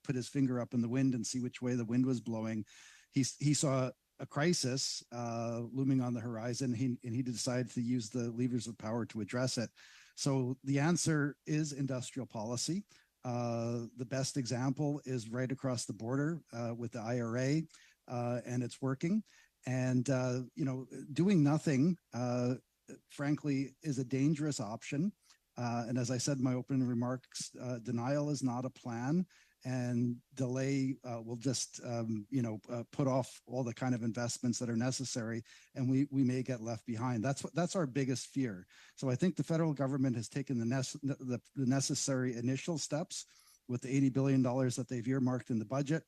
Speaker 5: put his finger up in the wind and see which way the wind was blowing. He saw a crisis looming on the horizon, and he decided to use the levers of power to address it. So the answer is industrial policy. The best example is right across the border with the IRA, and it's working. And, doing nothing, frankly, is a dangerous option. And as I said in my opening remarks, denial is not a plan, and delay will just, put off all the kind of investments that are necessary, and we may get left behind. That's our biggest fear. So I think the federal government has taken the necessary initial steps with the $80 billion that they've earmarked in the budget.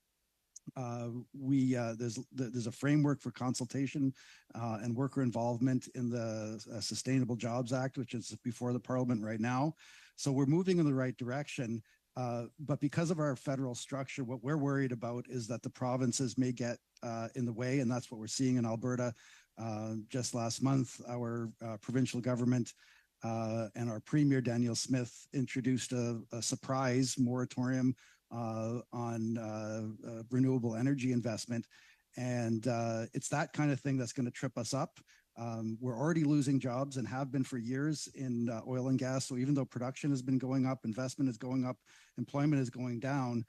Speaker 5: There's a framework for consultation and worker involvement in the Sustainable Jobs Act, which is before the Parliament right now. So we're moving in the right direction. But because of our federal structure, what we're worried about is that the provinces may get in the way, and that's what we're seeing in Alberta. Just last month, our provincial government and our Premier, Danielle Smith, introduced a surprise moratorium on renewable energy investment. And it's that kind of thing that's going to trip us up. We're already losing jobs and have been for years in oil and gas. So even though production has been going up, investment is going up, employment is going down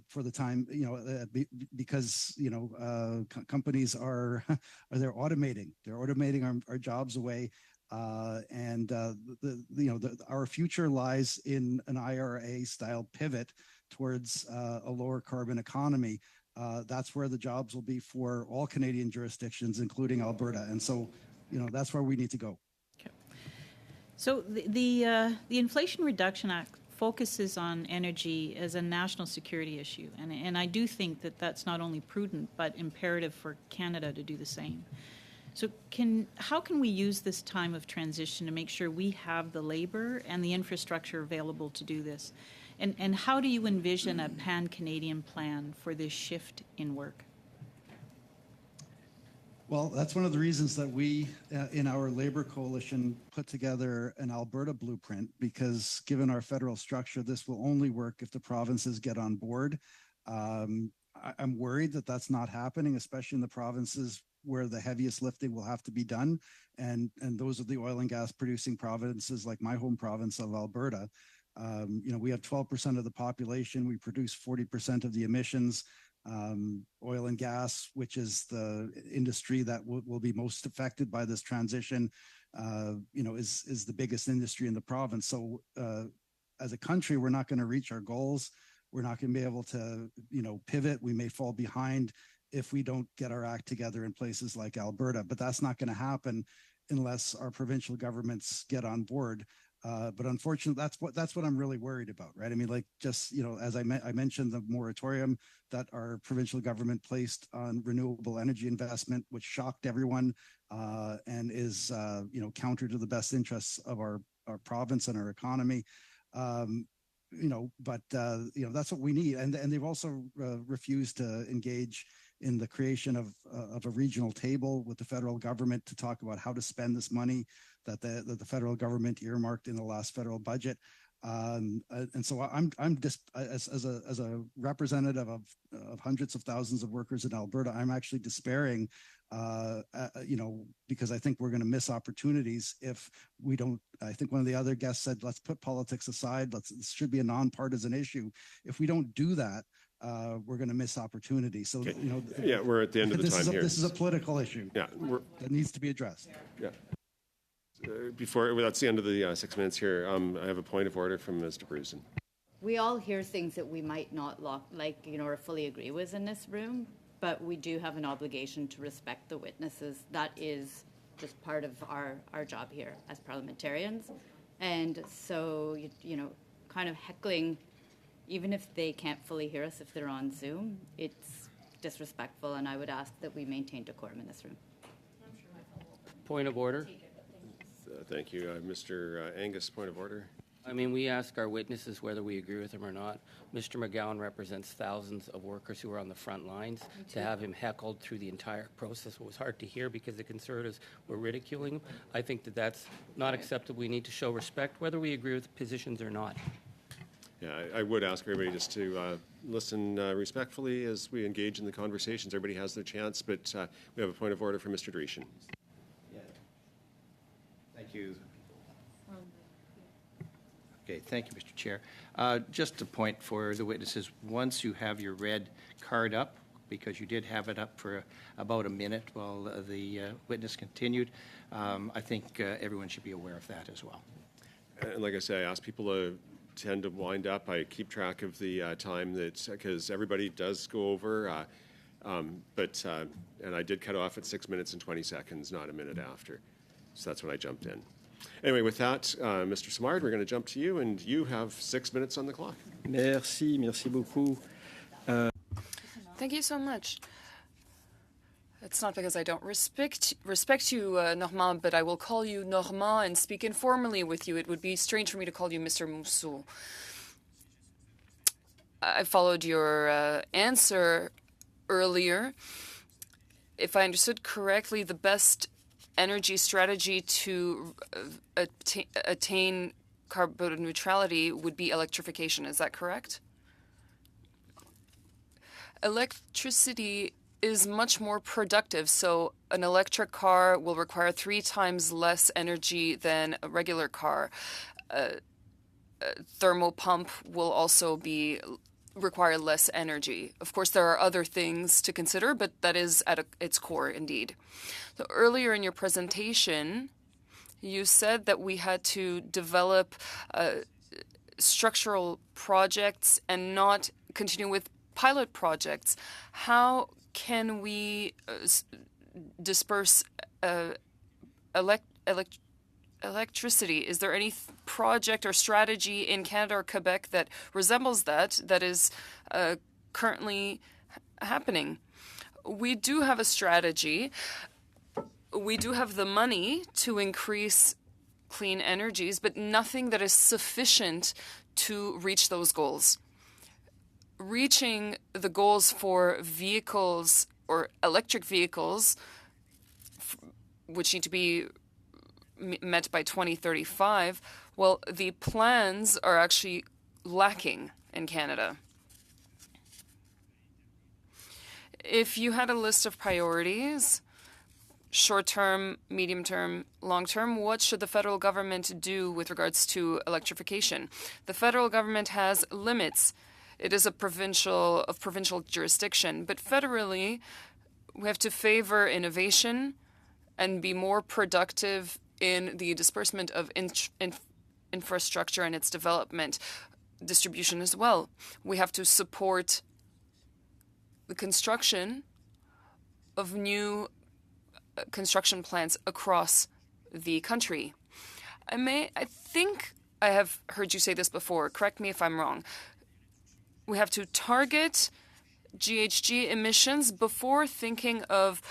Speaker 5: for the time, because, companies are they're automating our jobs away. Our future lies in an IRA style pivot towards a lower carbon economy. That's where the jobs will be for all Canadian jurisdictions, including Alberta. And so, that's where we need to go.
Speaker 10: Okay. So the Inflation Reduction Act focuses on energy as a national security issue. And I do think that that's not only prudent, but imperative for Canada to do the same. So how can we use this time of transition to make sure we have the labor and the infrastructure available to do this? And how do you envision a pan-Canadian plan for this shift in work?
Speaker 5: Well, that's one of the reasons that we, in our labor coalition, put together an Alberta blueprint, because given our federal structure, this will only work if the provinces get on board. I'm worried that that's not happening, especially in the provinces where the heaviest lifting will have to be done. And those are the oil and gas producing provinces, like my home province of Alberta. We have 12% of the population. We produce 40% of the emissions. Oil and gas, which is the industry that will be most affected by this transition, is the biggest industry in the province. So as a country, we're not going to reach our goals. We're not going to be able to, pivot. We may fall behind if we don't get our act together in places like Alberta, but that's not going to happen unless our provincial governments get on board. But unfortunately, that's what I'm really worried about, right? I mean, as I mentioned, the moratorium that our provincial government placed on renewable energy investment, which shocked everyone and is, counter to the best interests of our province and our economy. That's what we need. And they've also refused to engage in the creation of a regional table with the federal government to talk about how to spend this money that the federal government earmarked in the last federal budget. And so I'm just as a representative of hundreds of thousands of workers in Alberta, I'm actually despairing, because I think we're going to miss opportunities if we don't. I think one of the other guests said, let's put politics aside. This should be a nonpartisan issue. If we don't do that, we're going to miss opportunity. So,
Speaker 1: okay. We're at the end of the time here.
Speaker 5: This is a political issue.
Speaker 1: Yeah,
Speaker 5: that needs to be addressed.
Speaker 1: Yeah. That's the end of the 6 minutes here. I have a point of order from Mr. Brusen.
Speaker 11: We all hear things that we might not like, or fully agree with in this room, but we do have an obligation to respect the witnesses. That is just part of our job here as parliamentarians. And so, kind of heckling, even if they can't fully hear us, if they're on Zoom, it's disrespectful, and I would ask that we maintain decorum in this room.
Speaker 12: Point of order.
Speaker 1: Thank you. Mr. Angus, point of order.
Speaker 12: I mean, we ask our witnesses whether we agree with them or not. Mr. McGowan represents thousands of workers who are on the front lines. To have him heckled through the entire process was hard to hear because the Conservatives were ridiculing him. I think that that's not acceptable. We need to show respect whether we agree with the positions or not.
Speaker 1: Yeah, I would ask everybody just to listen respectfully as we engage in the conversations. Everybody has their chance, but we have a point of order from Mr. Dreeshen.
Speaker 13: Yeah. Thank you. Okay, thank you, Mr. Chair. Just a point for the witnesses, once you have your red card up, because you did have it up for about a minute while the witness continued, I think everyone should be aware of that as well.
Speaker 1: And like I say, I ask people to tend to wind up. I keep track of the time that, because everybody does go over, and I did cut off at 6 minutes and 20 seconds, not a minute after. So that's when I jumped in. Anyway, with that, Mr. Simard, we're going to jump to you, and you have 6 minutes on the clock.
Speaker 14: Merci beaucoup.
Speaker 3: Thank you so much. It's not because I don't respect you, Normand, but I will call you Normand and speak informally with you. It would be strange for me to call you Mr. Mousseau. I followed your answer earlier. If I understood correctly, the best energy strategy to attain carbon neutrality would be electrification. Is that correct? Electricity is much more productive, so an electric car will require 3 times less energy than a regular car. A thermal pump will also require less energy. Of course, there are other things to consider, but that is at its core, indeed. So earlier in your presentation, you said that we had to develop structural projects and not continue with pilot projects. How can we disperse electricity? Is there any project or strategy in Canada or Quebec that resembles that is currently happening? We do have a strategy. We do have the money to increase clean energies, but nothing that is sufficient to reach those goals. Reaching the goals for vehicles or electric vehicles, which need to be met by 2035, well, the plans are actually lacking in Canada. If you had a list of priorities, short-term, medium-term, long-term, what should the federal government do with regards to electrification? The federal government has limits. It is of provincial jurisdiction, but federally, we have to favor innovation and be more productive in the disbursement of infrastructure and its development, distribution as well. We have to support the construction of new construction plants across the country. I think I have heard you say this before. Correct me if I'm wrong. We have to target GHG emissions before thinking of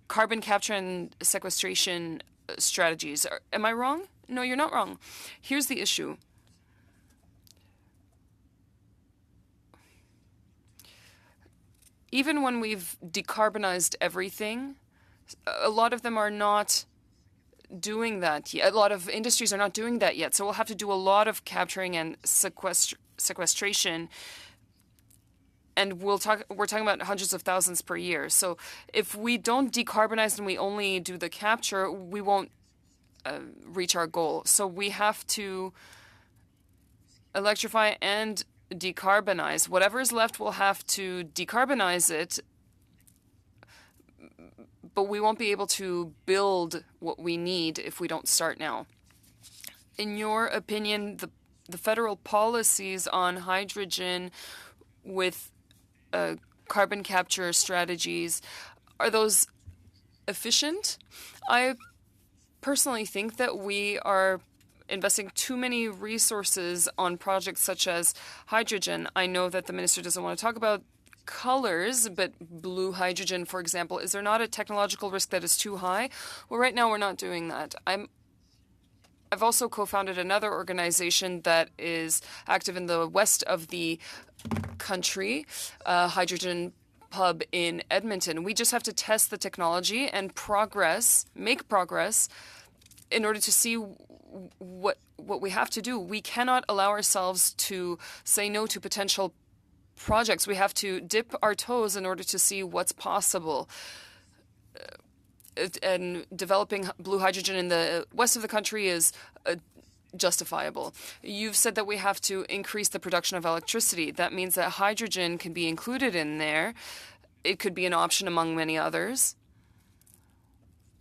Speaker 3: carbon capture and sequestration strategies. Am I wrong? No, you're not wrong. Here's the issue. Even when we've decarbonized everything, a lot of them are not doing that yet. A lot of industries are not doing that yet. So we'll have to do a lot of capturing and sequestration. And we're talking about hundreds of thousands per year. So if we don't decarbonize and we only do the capture, we won't reach our goal. So we have to electrify and decarbonize. Whatever is left, we'll have to decarbonize it, but we won't be able to build what we need if we don't start now. In your opinion, the federal policies on hydrogen with carbon capture strategies, are those efficient? I personally think that we are investing too many resources on projects such as hydrogen. I know that the minister doesn't want to talk about colors, but blue hydrogen, for example, is there not a technological risk that is too high? Well, right now we're not doing that. I'm I've also co-founded another organization that is active in the west of the country, Hydrogen Pub in Edmonton. We just have to test the technology and make progress in order to see what we have to do. We cannot allow ourselves to say no to potential projects. We have to dip our toes in order to see what's possible. And developing blue hydrogen in the west of the country is justifiable. You've said that we have to increase the production of electricity. That means that hydrogen can be included in there. It could be an option among many others.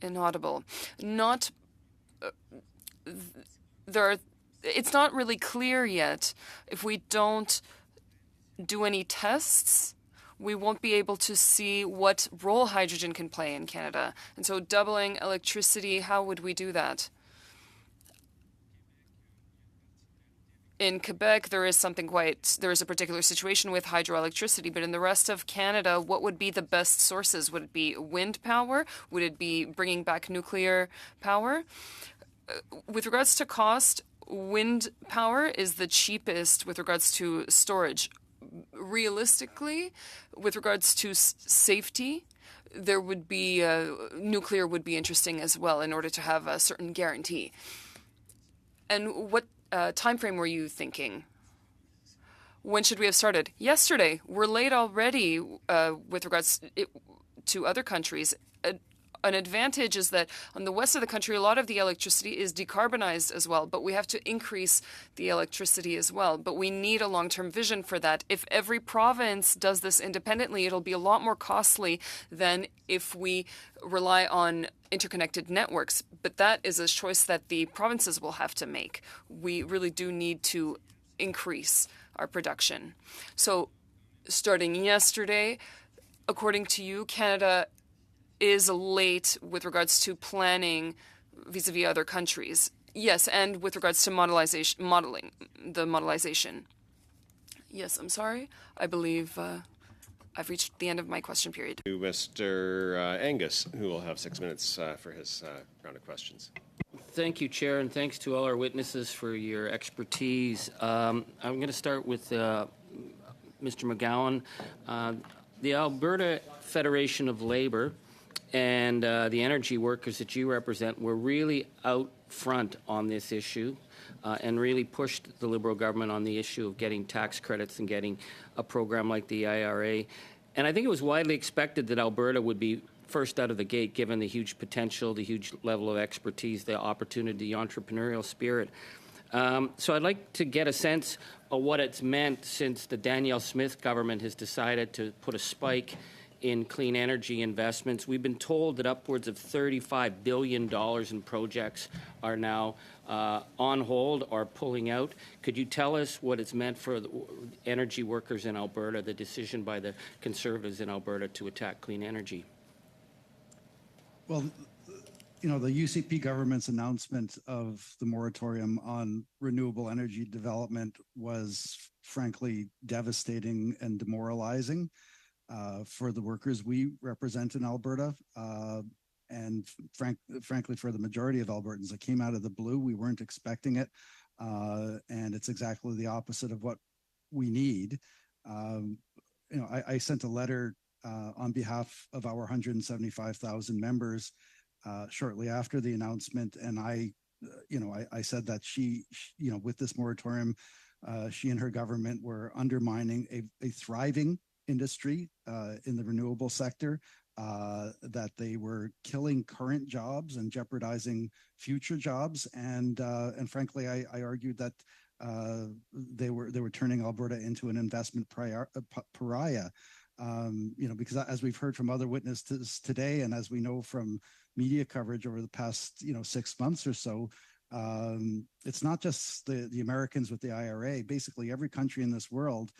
Speaker 3: Inaudible. It's not really clear yet. If we don't do any tests, we won't be able to see what role hydrogen can play in Canada. And so doubling electricity, how would we do that? In Quebec, there is a particular situation with hydroelectricity, but in the rest of Canada, what would be the best sources? Would it be wind power? Would it be bringing back nuclear power? With regards to cost, wind power is the cheapest with regards to storage. Realistically, with regards to safety, there would be nuclear would be interesting as well in order to have a certain guarantee. And what time frame were you thinking? When should we have started? Yesterday. We're late already with regards to other countries. An advantage is that on the west of the country, a lot of the electricity is decarbonized as well, but we have to increase the electricity as well. But we need a long-term vision for that. If every province does this independently, it'll be a lot more costly than if we rely on interconnected networks. But that is a choice that the provinces will have to make. We really do need to increase our production. So starting yesterday, according to you, Canada is late with regards to planning vis-a-vis other countries. Yes, and with regards to modeling. Yes, I'm sorry. I believe I've reached the end of my question period.
Speaker 1: To Mr. Angus, who will have 6 minutes for his round of questions.
Speaker 12: Thank you, Chair, and thanks to all our witnesses for your expertise. I'm going to start with Mr. McGowan. The Alberta Federation of Labour and the energy workers that you represent were really out front on this issue and really pushed the Liberal government on the issue of getting tax credits and getting a program like the IRA. And I think it was widely expected that Alberta would be first out of the gate, given the huge potential, the huge level of expertise, the opportunity, the entrepreneurial spirit. So I'd like to get a sense of what it's meant since the Danielle Smith government has decided to put a spike in clean energy investments. We've been told that upwards of $35 billion in projects are now on hold or pulling out. Could you tell us what it's meant for the energy workers in Alberta, the decision by the Conservatives in Alberta to attack clean energy?
Speaker 5: Well, the UCP government's announcement of the moratorium on renewable energy development was frankly devastating and demoralizing for the workers we represent in Alberta, and frankly for the majority of Albertans. It came out of the blue. We weren't expecting it, and it's exactly the opposite of what we need. I sent a letter on behalf of our 175,000 members shortly after the announcement, and I said that she with this moratorium, she and her government were undermining a thriving industry in the renewable sector, that they were killing current jobs and jeopardizing future jobs, and frankly, I argued that they were turning Alberta into an investment pariah. Because as we've heard from other witnesses today, and as we know from media coverage over the past 6 months or so, it's not just the Americans with the IRA. Basically, every country in this world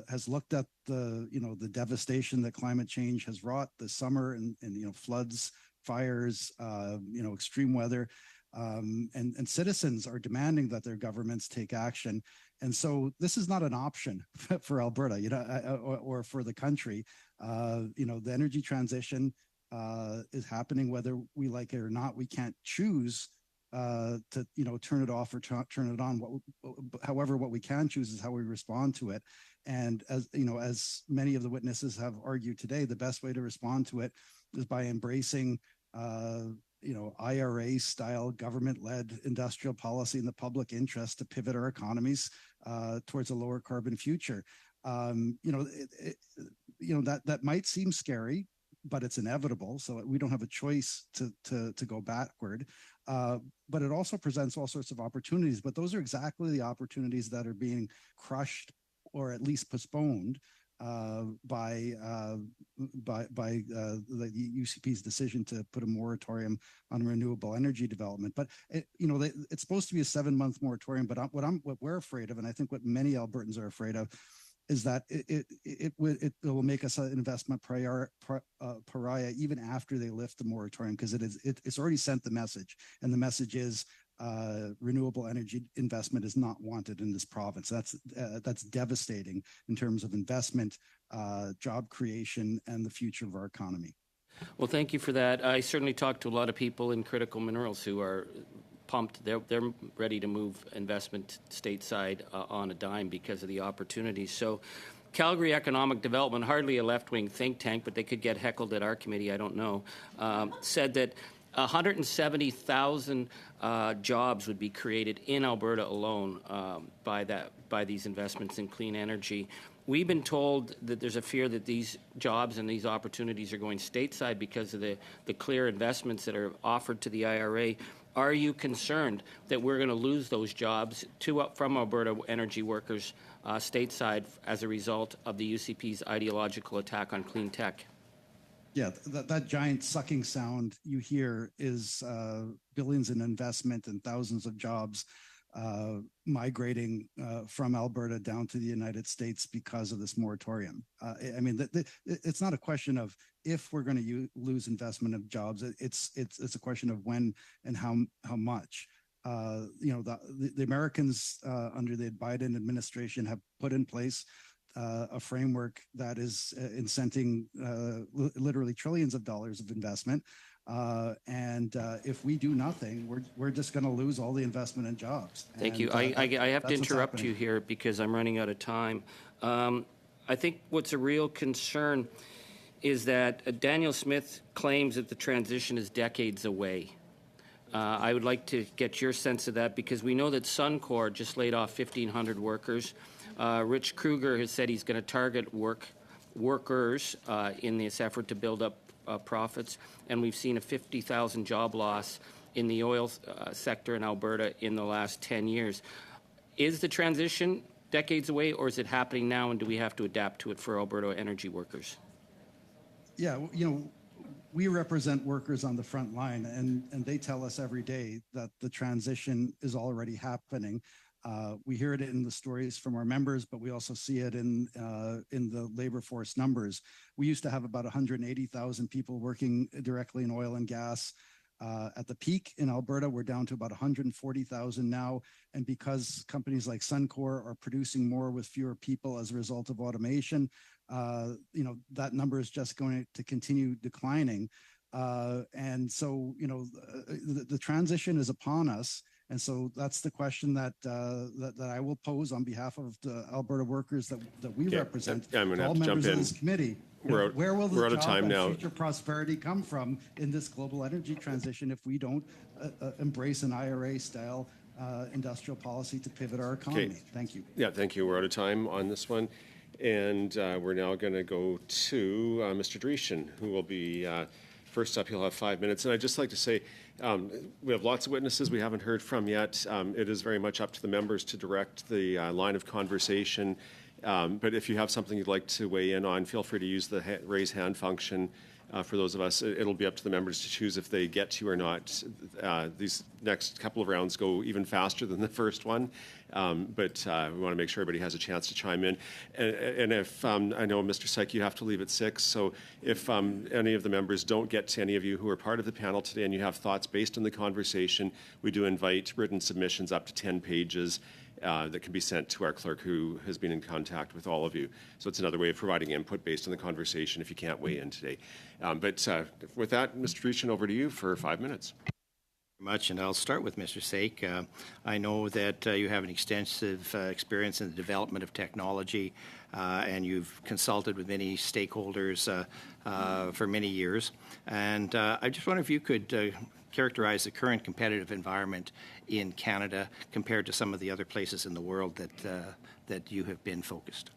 Speaker 5: has looked at the devastation that climate change has wrought this summer, and floods, fires, extreme weather, and citizens are demanding that their governments take action. And so this is not an option for Alberta, or for the country. The energy transition is happening whether we like it or not. We can't choose to turn it off or turn it on. However, what we can choose is how we respond to it. And as many of the witnesses have argued today, the best way to respond to it is by embracing IRA-style government-led industrial policy in the public interest to pivot our economies towards a lower carbon future. That might seem scary, but it's inevitable. So we don't have a choice to go backward. But it also presents all sorts of opportunities. But those are exactly the opportunities that are being crushed or at least postponed by the UCP's decision to put a moratorium on renewable energy development. But it's supposed to be a 7-month moratorium. But what we're afraid of, and I think what many Albertans are afraid of, is that it will make us an investment pariah even after they lift the moratorium, because it's already sent the message, and the message is renewable energy investment is not wanted in this province. That's devastating in terms of investment, job creation, and the future of our economy.
Speaker 12: Well, thank you for that. I certainly talked to a lot of people in critical minerals who are pumped. They're ready to move investment stateside on a dime because of the opportunities. So Calgary Economic Development, hardly a left-wing think tank, but they could get heckled at our committee, I don't know, said that 170,000 jobs would be created in Alberta alone by these investments in clean energy. We've been told that there's a fear that these jobs and these opportunities are going stateside because of the clear investments that are offered to the IRA. Are you concerned that we're going to lose those jobs from Alberta energy workers stateside as a result of the UCP's ideological attack on clean tech?
Speaker 5: Yeah, that giant sucking sound you hear is billions in investment and thousands of jobs migrating from Alberta down to the United States because of this moratorium. I mean, it's not a question of if we're going to lose investment of jobs. It's a question of when and how much. The Americans under the Biden administration have put in place a framework that is incenting literally trillions of dollars of investment. And if we do nothing, we're just going to lose all the investment and jobs.
Speaker 12: Thank you. I have to interrupt you here because I'm running out of time. I think what's a real concern is that Daniel Smith claims that the transition is decades away. I would like to get your sense of that, because we know that Suncor just laid off 1,500 workers. Rich Kruger has said he's going to target workers in this effort to build up profits, and we've seen a 50,000 job loss in the oil sector in Alberta in the last 10 years. Is the transition decades away, or is it happening now, and do we have to adapt to it for Alberta energy workers?
Speaker 5: Yeah, we represent workers on the front line, and they tell us every day that the transition is already happening. We hear it in the stories from our members, but we also see it in the labor force numbers. We used to have about 180,000 people working directly in oil and gas. At the peak in Alberta, we're down to about 140,000 now. And because companies like Suncor are producing more with fewer people as a result of automation, that number is just going to continue declining. And so, the transition is upon us. And so that's the question that I will pose on behalf of the Alberta workers that we represent.
Speaker 1: I'm going to have
Speaker 5: all
Speaker 1: to
Speaker 5: members
Speaker 1: jump in.
Speaker 5: of this committee. Where will the job and future prosperity come from in this global energy transition if we don't embrace an IRA-style industrial policy to pivot our economy?
Speaker 1: Okay.
Speaker 5: Thank you.
Speaker 1: Yeah, thank you. We're out of time on this one. And we're now going to go to Mr. Dreeshen, who will be first up. He'll have 5 minutes. And I'd just like to say, we have lots of witnesses we haven't heard from yet. It is very much up to the members to direct the line of conversation. But if you have something you'd like to weigh in on, feel free to use the raise hand function. For those of us, it'll be up to the members to choose if they get to or not. These next couple of rounds go even faster than the first one, but we want to make sure everybody has a chance to chime in. And if I know, Mr. Syke, you have to leave at 6, so if any of the members don't get to any of you who are part of the panel today and you have thoughts based on the conversation, we do invite written submissions up to 10 pages. That can be sent to our clerk, who has been in contact with all of you. So it's another way of providing input based on the conversation if you can't weigh in today. But with that, Mr. Dreeshen, over to you for 5 minutes.
Speaker 13: Much, and I'll start with Mr. Sake. I know that you have an extensive experience in the development of technology, and you've consulted with many stakeholders for many years. And I just wonder if you could characterize the current competitive environment in Canada compared to some of the other places in the world that you have been focused.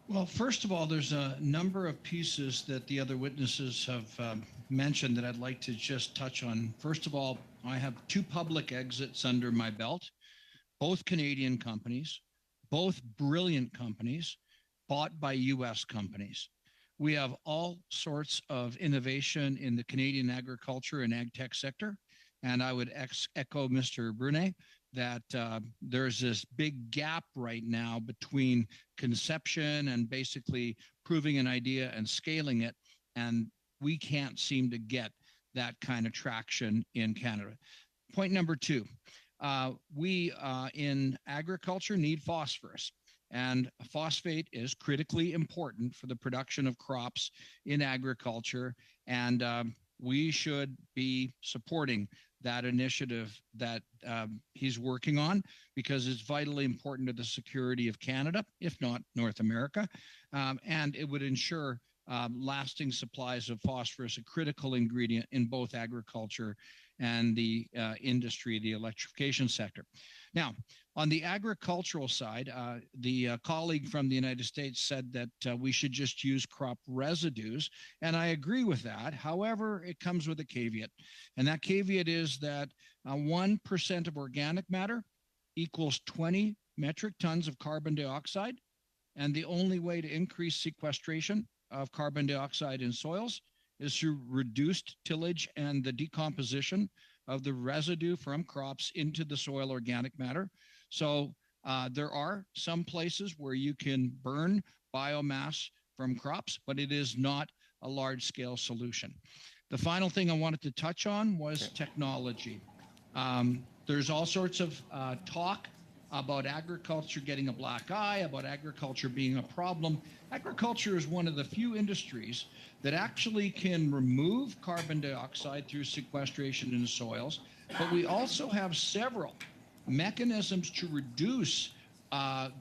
Speaker 4: Well, first of all, there's a number of pieces that the other witnesses have mentioned that I'd like to just touch on. First of all, I have 2 public exits under my belt, both Canadian companies, both brilliant companies, bought by U.S. companies. We have all sorts of innovation in the Canadian agriculture and ag tech sector. And I would echo Mr. Brunet that there's this big gap right now between conception and basically proving an idea and scaling it. And we can't seem to get that kind of traction in Canada. Point number 2, we in agriculture need phosphorus. And phosphate is critically important for the production of crops in agriculture. And we should be supporting that initiative that he's working on, because it's vitally important to the security of Canada, if not North America. And it would ensure lasting supplies of phosphorus, a critical ingredient in both agriculture and the industry, the electrification sector. Now, on the agricultural side, the colleague from the United States said that we should just use crop residues, and I agree with that. However, it comes with a caveat, and that caveat is that 1% of organic matter equals 20 metric tons of carbon dioxide, and the only way to increase sequestration of carbon dioxide in soils is through reduced tillage and the decomposition of the residue from crops into the soil organic matter. So there are some places where you can burn biomass from crops, but it is not a large-scale solution. The final thing I wanted to touch on was technology. There's all sorts of talk about agriculture getting a black eye, about agriculture being a problem. Agriculture is one of the few industries that actually can remove carbon dioxide through sequestration in soils, but we also have several mechanisms to reduce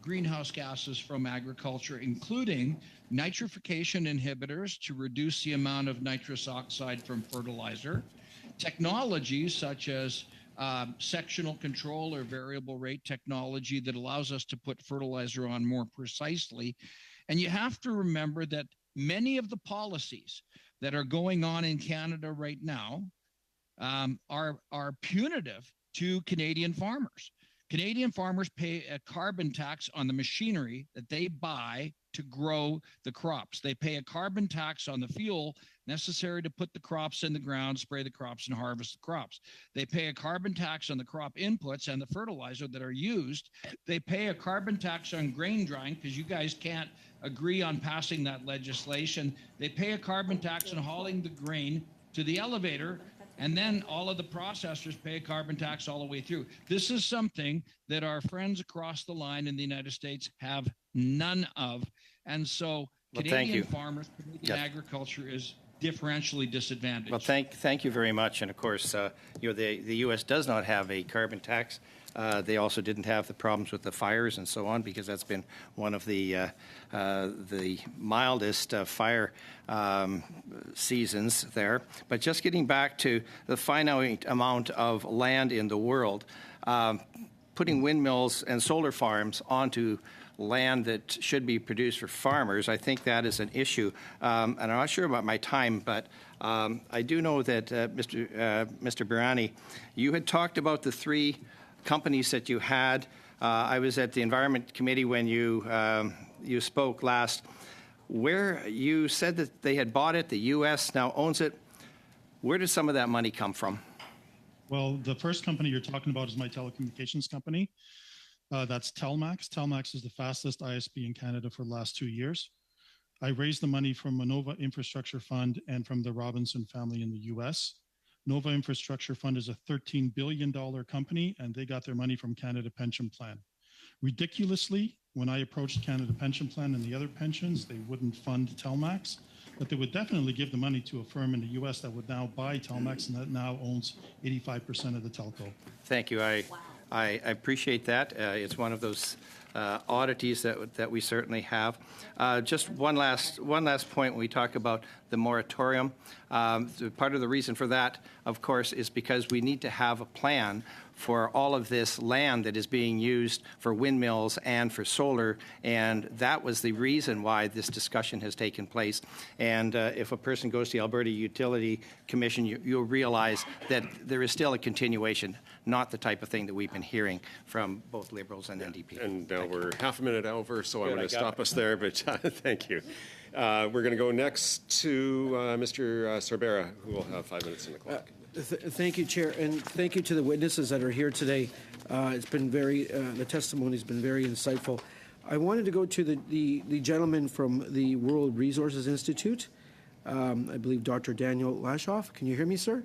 Speaker 4: greenhouse gases from agriculture, including nitrification inhibitors to reduce the amount of nitrous oxide from fertilizer, technologies such as sectional control or variable rate technology that allows us to put fertilizer on more precisely. And you have to remember that many of the policies that are going on in Canada right now are punitive to Canadian farmers. Canadian farmers pay a carbon tax on the machinery that they buy to grow the crops. They pay a carbon tax on the fuel necessary to put the crops in the ground, spray the crops, and harvest the crops. They pay a carbon tax on the crop inputs and the fertilizer that are used. They pay a carbon tax on grain drying, because you guys can't agree on passing that legislation. They pay a carbon tax on hauling the grain to the elevator, and then all of the processors pay a carbon tax all the way through. This is something that our friends across the line in the United States have none of. And so Canadian farmers, Canadian agriculture is differentially disadvantaged.
Speaker 13: Well, thank you very much. And of course, the U.S. does not have a carbon tax. They also didn't have the problems with the fires and so on, because that's been one of the mildest fire seasons there. But just getting back to the finite amount of land in the world, putting windmills and solar farms onto land that should be produced for farmers, I think that is an issue. And I'm not sure about my time, but I do know that, Mr. Birani, you had talked about the 3 companies that you had. I was at the Environment Committee when you spoke last, where you said that they had bought it, the U.S. now owns it. Where did some of that money come from?
Speaker 8: Well, the first company you're talking about is my telecommunications company. That's Telmax. Telmax is the fastest ISP in Canada for the last 2 years. I raised the money from a Nova Infrastructure Fund and from the Robinson family in the U.S. Nova Infrastructure Fund is a $13 billion company, and they got their money from Canada Pension Plan. Ridiculously, when I approached Canada Pension Plan and the other pensions, they wouldn't fund Telmax. but they would definitely give the money to a firm in the U.S. that would now buy Telmex and that now owns 85% of the telco.
Speaker 13: Thank you. I appreciate that. It's one of those oddities that we certainly have. Just one last point when we talk about the moratorium. Part of the reason for that, of course, is because we need to have a plan for all of this land that is being used for windmills and for solar, and that was the reason why this discussion has taken place. And if a person goes to the Alberta Utility Commission, you'll realize that there is still a continuation, not the type of thing that we've been hearing from both Liberals and NDP.
Speaker 1: And now we're half a minute over, so I'm going to stop us there, but thank you. We're going to go next to Mr. Sorbera, who will have 5 minutes on the clock.
Speaker 15: Thank you, Chair, and thank you to the witnesses that are here today. It's been the testimony has been very insightful. I wanted to go to the gentleman from the World Resources Institute, I believe Dr. Daniel Lashoff. Can you hear me, sir?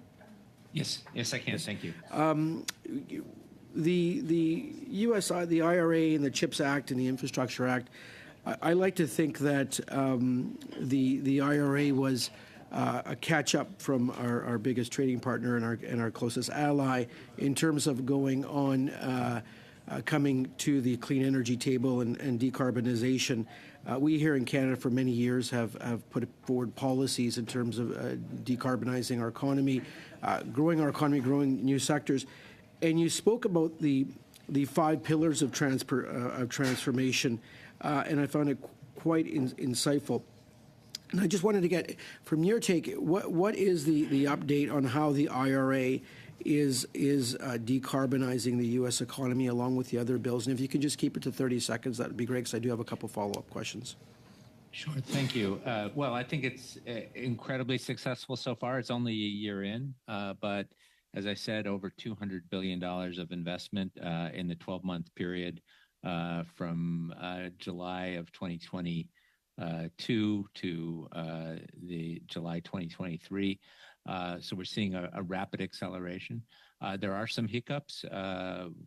Speaker 7: Yes, I can. Thank you.
Speaker 15: The U.S., the IRA and the CHIPS Act and the Infrastructure Act, I like to think that the IRA was a catch-up from our biggest trading partner and our closest ally in terms of going on, coming to the clean energy table and decarbonization. We here in Canada for many years have put forward policies in terms of decarbonizing our economy, growing new sectors. And you spoke about the 5 pillars of transformation, and I found it quite insightful. And I just wanted to get, from your take, what is the update on how the IRA is decarbonizing the U.S. economy along with the other bills? And if you can just keep it to 30 seconds, that would be great, because I do have a couple follow-up questions.
Speaker 7: Sure. Thank you. Well, I think it's incredibly successful so far. It's only a year in, but as I said, over $200 billion of investment in the 12-month period from July of 2022 to the July 2023. So we're seeing a rapid acceleration. There are some hiccups.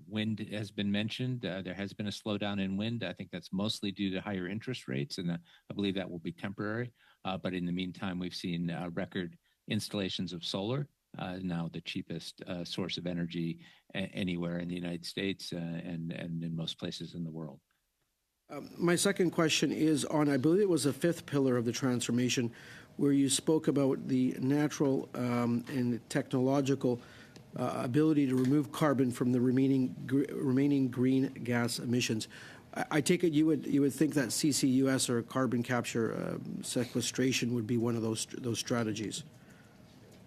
Speaker 7: Wind has been mentioned. There has been a slowdown in wind. I think that's mostly due to higher interest rates, and I believe that will be temporary. But in the meantime, we've seen record installations of solar, now the cheapest source of energy anywhere in the United States and in most places in the world.
Speaker 15: My second question is on, I believe it was the 5th pillar of the transformation, where you spoke about the natural and technological ability to remove carbon from the remaining green gas emissions. I take it you would think that CCUS, or carbon capture sequestration, would be one of those strategies.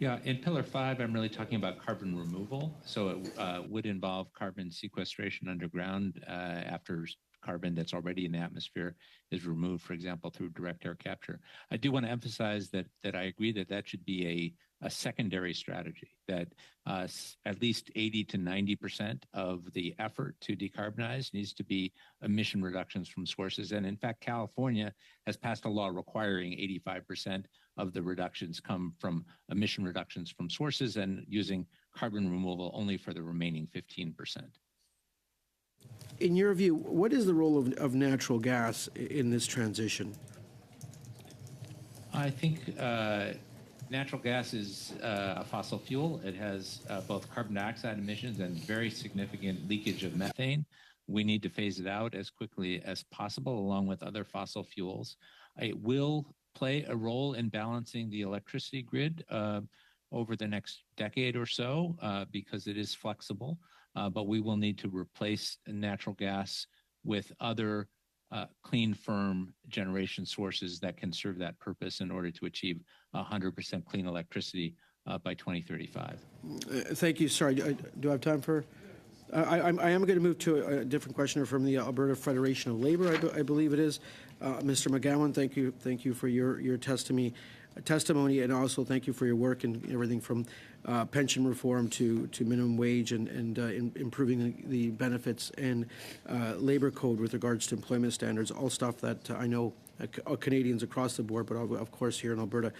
Speaker 7: Yeah, in Pillar 5, I'm really talking about carbon removal. So it would involve carbon sequestration underground after carbon that's already in the atmosphere is removed, for example, through direct air capture. I do want to emphasize that I agree that should be a secondary strategy, that at least 80 to 90% of the effort to decarbonize needs to be emission reductions from sources. And in fact, California has passed a law requiring 85% of the reductions come from emission reductions from sources and using carbon removal only for the remaining 15%.
Speaker 15: In your view, what is the role of natural gas in this transition?
Speaker 7: I think natural gas is a fossil fuel. It has both carbon dioxide emissions and very significant leakage of methane. We need to phase it out as quickly as possible, along with other fossil fuels. It will play a role in balancing the electricity grid over the next decade or so because it is flexible. But we will need to replace natural gas with other clean, firm generation sources that can serve that purpose in order to achieve 100% clean electricity by 2035.
Speaker 15: Thank you. Sorry, do I have time for? I am going to move to a different questioner from the Alberta Federation of Labor, I believe it is. Mr. McGowan, thank you for your testimony, and also thank you for your work and everything from pension reform to minimum wage and improving the benefits and labor code with regards to employment standards, all stuff that I know Canadians across the board, but of course here in Alberta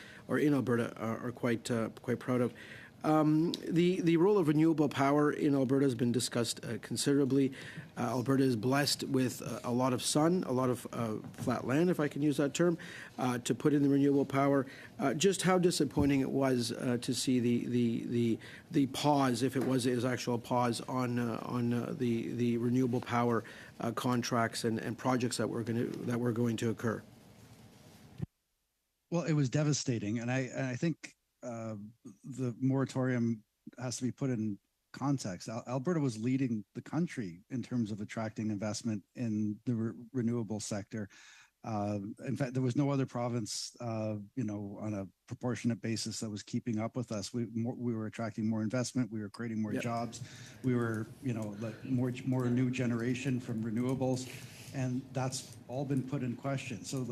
Speaker 15: are quite proud of. The role of renewable power in Alberta has been discussed considerably. Alberta is blessed with a lot of sun, a lot of flat land, if I can use that term, to put in the renewable power. Just how disappointing it was to see the pause, if it was actual pause on the renewable power contracts and projects that were going to occur.
Speaker 5: Well, it was devastating, and I think the moratorium has to be put in context. Alberta was leading the country in terms of attracting investment in the renewable sector. In fact, there was no other province, on a proportionate basis that was keeping up with us. We were attracting more investment. We were creating more jobs. We were, more new generation from renewables. And that's all been put in question. So,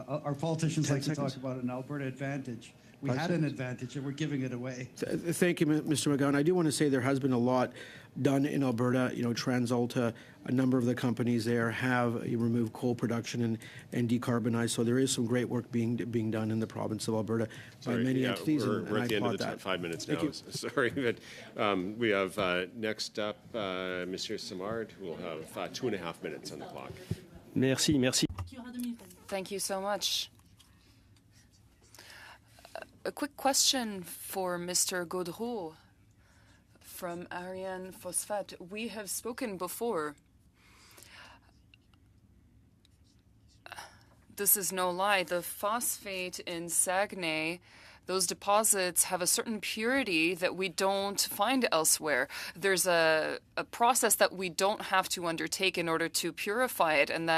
Speaker 5: our politicians like to talk about an Alberta advantage. We had an advantage, and we're giving it away.
Speaker 15: Thank you, Mr. McGowan. I do want to say there has been a lot done in Alberta. TransAlta, a number of the companies there have removed coal production and decarbonized. So there is some great work being done in the province of Alberta by many entities.
Speaker 1: We're at the end of the 5 minutes now. Sorry, but we have next up Monsieur Simard, who will have 2.5 minutes on the clock.
Speaker 14: Merci.
Speaker 3: Thank you so much. A quick question for Mr. Gaudreau from RNNR. We have spoken before. This is no lie. The phosphate in Saguenay, those deposits have a certain purity that we don't find elsewhere. There's a process that we don't have to undertake in order to purify it, and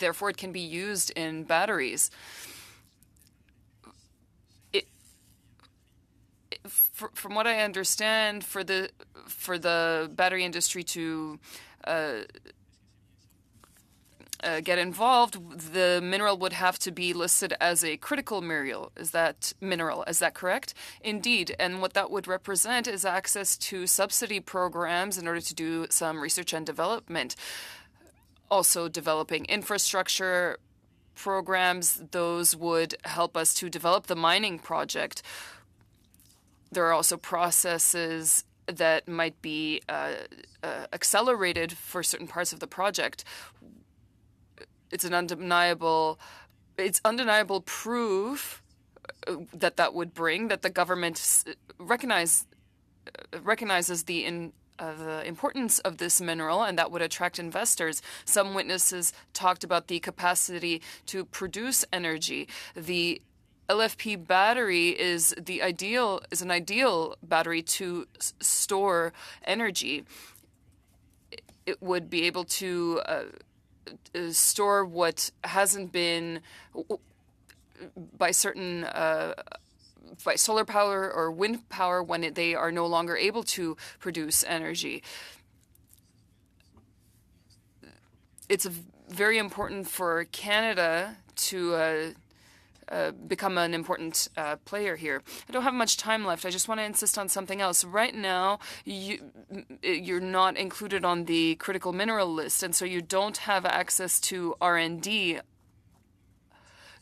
Speaker 3: therefore it can be used in batteries. From what I understand, for the battery industry to get involved, the mineral would have to be listed as a critical mineral. Is that correct? Indeed. And what that would represent is access to subsidy programs in order to do some research and development. Also developing infrastructure programs, those would help us to develop the mining project. There are also processes that might be accelerated for certain parts of the project. It's undeniable proof that would bring that the government recognizes the importance of this mineral, and that would attract investors. Some witnesses talked about the capacity to produce energy. The LFP battery is an ideal battery to store energy. It would be able to store what hasn't been by solar power or wind power when they are no longer able to produce energy. It's very important for Canada to become an important player here. I don't have much time left. I just want to insist on something else. Right now, you're not included on the critical mineral list, and so you don't have access to R&D.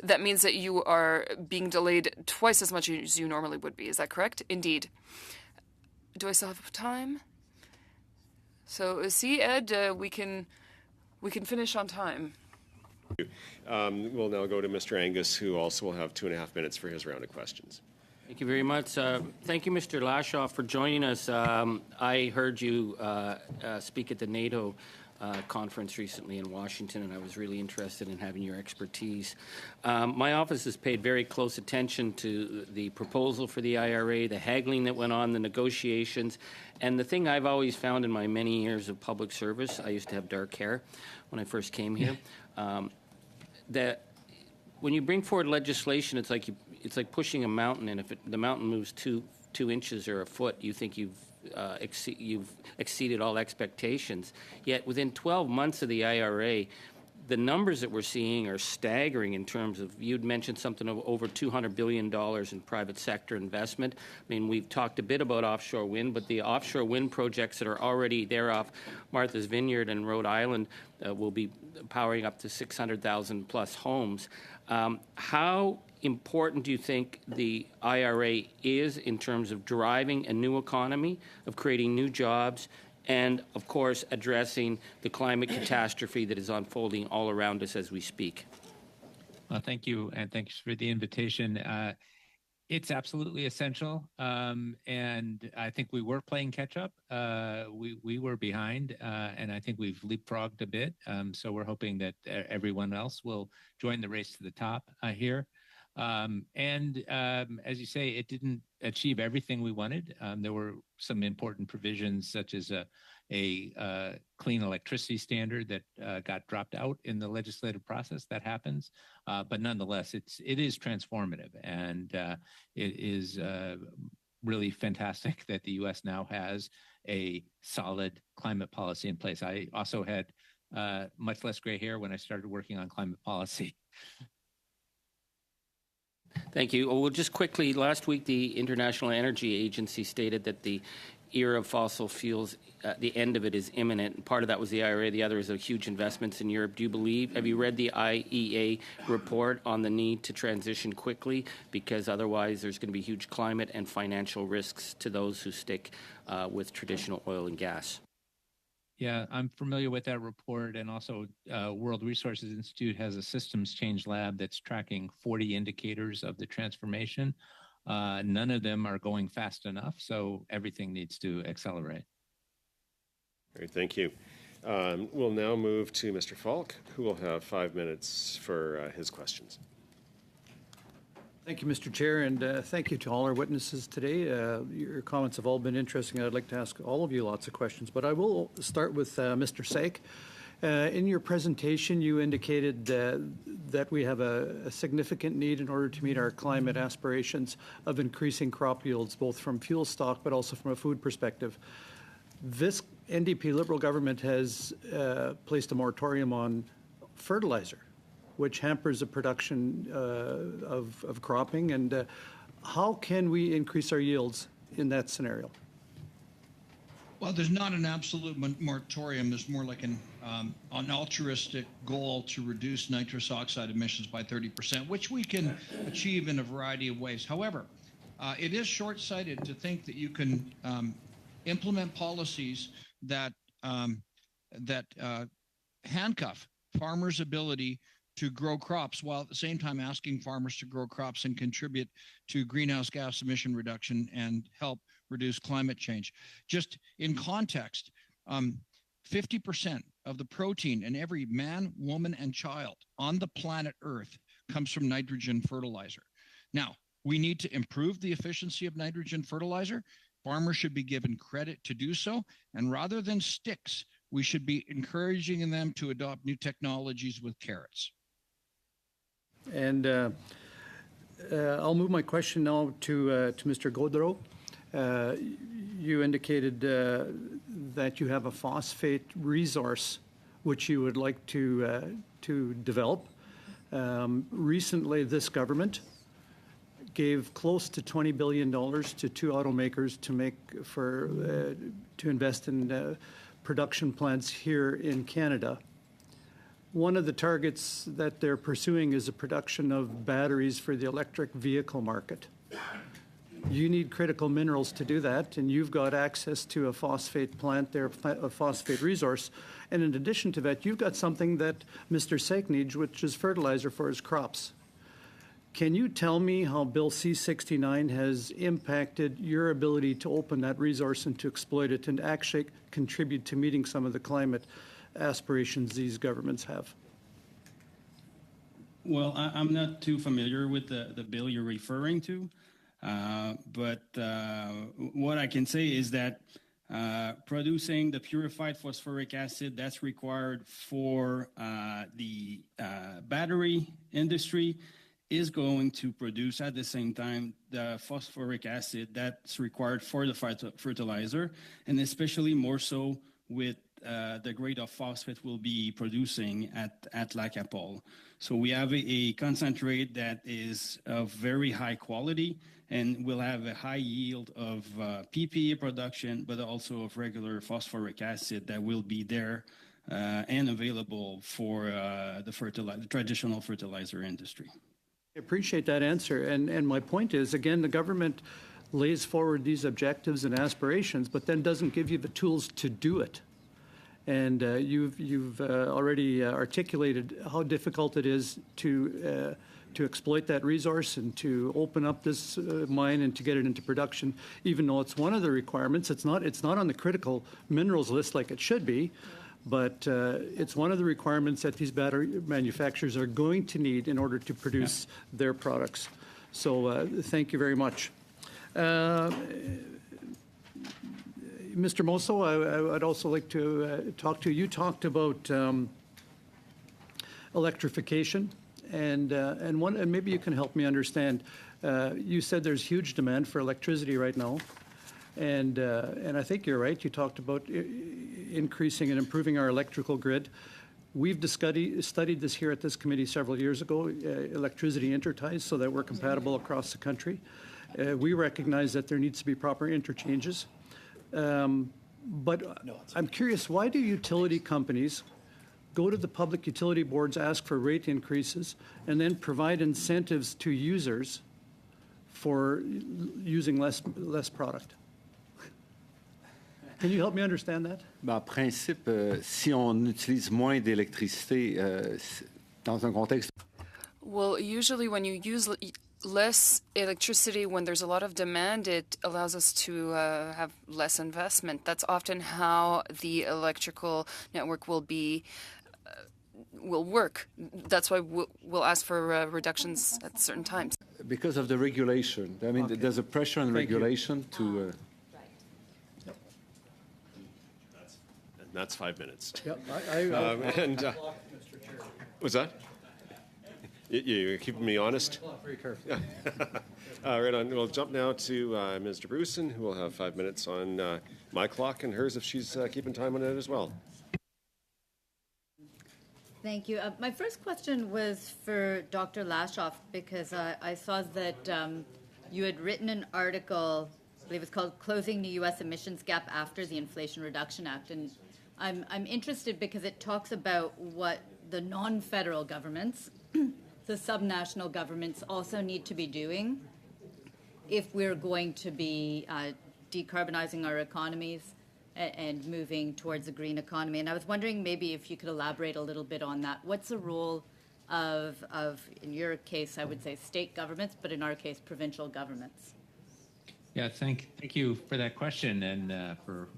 Speaker 3: That means that you are being delayed twice as much as you normally would be. Is that correct? Indeed. Do I still have time? So, see, Ed, we can finish on time.
Speaker 1: We'll now go to Mr. Angus, who also will have 2.5 minutes for his round of questions.
Speaker 12: Thank you very much. Thank you, Mr. Lashoff, for joining us. I heard you speak at the NATO conference recently in Washington, and I was really interested in having your expertise. My office has paid very close attention to the proposal for the IRA, the haggling that went on, the negotiations, and the thing I've always found in my many years of public service, I used to have dark hair when I first came here, that when you bring forward legislation, it's like pushing a mountain, and if the mountain moves two inches or a foot, you think you've exceeded all expectations. Yet within 12 months of the IRA, the numbers that we're seeing are staggering in terms of, you'd mentioned something of over $200 billion in private sector investment. I mean, we've talked a bit about offshore wind, but the offshore wind projects that are already there off Martha's Vineyard and Rhode Island will be powering up to 600,000 plus homes. How important do you think the IRA is in terms of driving a new economy, of creating new jobs, and, of course, addressing the climate catastrophe that is unfolding all around us as we speak?
Speaker 7: Thank you, and thanks for the invitation. It's absolutely essential, and I think we were playing catch up. We were behind, and I think we've leapfrogged a bit. So we're hoping that everyone else will join the race to the top here. As you say, it didn't achieve everything we wanted. There were some important provisions, such as a clean electricity standard that got dropped out in the legislative process. That happens, but nonetheless, it is transformative, and it is really fantastic that the U.S. now has a solid climate policy in place. I also had much less gray hair when I started working on climate policy.
Speaker 12: Thank you. Well, just quickly, last week the International Energy Agency stated that the era of fossil fuels, the end of it is imminent. And part of that was the IRA. The other is a huge investments in Europe. Do you believe, have you read the IEA report on the need to transition quickly? Because otherwise there's going to be huge climate and financial risks to those who stick with traditional oil and gas.
Speaker 7: Yeah, I'm familiar with that report, and also World Resources Institute has a systems change lab that's tracking 40 indicators of the transformation. None of them are going fast enough, so everything needs to accelerate.
Speaker 1: Great, thank you. We'll now move to Mr. Falk, who will have 5 minutes for his questions.
Speaker 16: Thank you, Mr. Chair, and thank you to all our witnesses today. Your comments have all been interesting. I'd like to ask all of you lots of questions, but I will start with Mr. Sake. In your presentation, you indicated that we have a significant need in order to meet our climate aspirations of increasing crop yields, both from fuel stock but also from a food perspective. This NDP Liberal government has placed a moratorium on fertilizer, which hampers the production of cropping. And how can we increase our yields in that scenario?
Speaker 4: Well, there's not an absolute moratorium. There's more like an altruistic goal to reduce nitrous oxide emissions by 30%, which we can achieve in a variety of ways. However, it is short-sighted to think that you can implement policies that handcuff farmers' ability to grow crops while at the same time asking farmers to grow crops and contribute to greenhouse gas emission reduction and help reduce climate change. Just in context, 50% of the protein in every man, woman, and child on the planet Earth comes from nitrogen fertilizer. Now, we need to improve the efficiency of nitrogen fertilizer. Farmers should be given credit to do so, and rather than sticks, we should be encouraging them to adopt new technologies with carrots.
Speaker 16: And I'll move my question now to Mr. Gaudreau. You indicated that you have a phosphate resource which you would like to develop. Recently, this government gave close to $20 billion to two automakers to invest in production plants here in Canada. One of the targets that they're pursuing is the production of batteries for the electric vehicle market. You need critical minerals to do that, and you've got access to a phosphate plant there, a phosphate resource. And in addition to that, you've got something that Mr. Sake needs, which is fertilizer for his crops. Can you tell me how Bill C-69 has impacted your ability to open that resource and to exploit it and actually contribute to meeting some of the climate aspirations these governments have?
Speaker 6: Well, I'm not too familiar with the bill you're referring to, but what I can say is that producing the purified phosphoric acid that's required for the battery industry is going to produce at the same time the phosphoric acid that's required for the fertilizer, and especially more so with the grade of phosphate we'll be producing at Lac Apple. So we have a concentrate that is of very high quality, and we'll have a high yield of PPA production, but also of regular phosphoric acid that will be there and available for the traditional fertilizer industry.
Speaker 16: I appreciate that answer. And my point is, again, the government lays forward these objectives and aspirations, but then doesn't give you the tools to do it. And you've already articulated how difficult it is to exploit that resource and to open up this mine and to get it into production, even though it's one of the requirements. It's not on the critical minerals list like it should be, but it's one of the requirements that these battery manufacturers are going to need in order to produce their products. So thank you very much. Mr. Mosso, I'd also like to talk to you. You talked about electrification, and maybe you can help me understand. You said there's huge demand for electricity right now, and I think you're right. You talked about increasing and improving our electrical grid. We've studied this here at this committee several years ago, electricity interties, so that we're compatible across the country. We recognize that there needs to be proper interchanges. But I'm curious, why do utility companies go to the public utility boards, ask for rate increases, and then provide incentives to users for using less product? Can you help me understand that?
Speaker 2: En principe, si on utilise moins d'électricité dans un contexte.
Speaker 3: Well, usually when you use less electricity, when there's a lot of demand, it allows us to have less investment. That's often how the electrical network will work. That's why we'll ask for reductions at certain times.
Speaker 2: Because of the regulation. I mean, there's a pressure on regulation to...
Speaker 1: That's 5 minutes.
Speaker 16: Yep.
Speaker 1: What's that? You're keeping me honest?
Speaker 16: Very careful.
Speaker 1: Right on. We'll jump now to Mr. Bruson, who will have 5 minutes on my clock and hers if she's keeping time on it as well.
Speaker 11: Thank you. My first question was for Dr. Lashoff, because I saw that you had written an article, I believe it's called Closing the U.S. Emissions Gap After the Inflation Reduction Act. And I'm interested because it talks about what the non-federal governments, the subnational governments, also need to be doing if we're going to be decarbonizing our economies and moving towards a green economy. And I was wondering maybe if you could elaborate a little bit on that. What's the role of in your case, I would say state governments, but in our case, provincial governments?
Speaker 7: Yeah, thank you for that question and for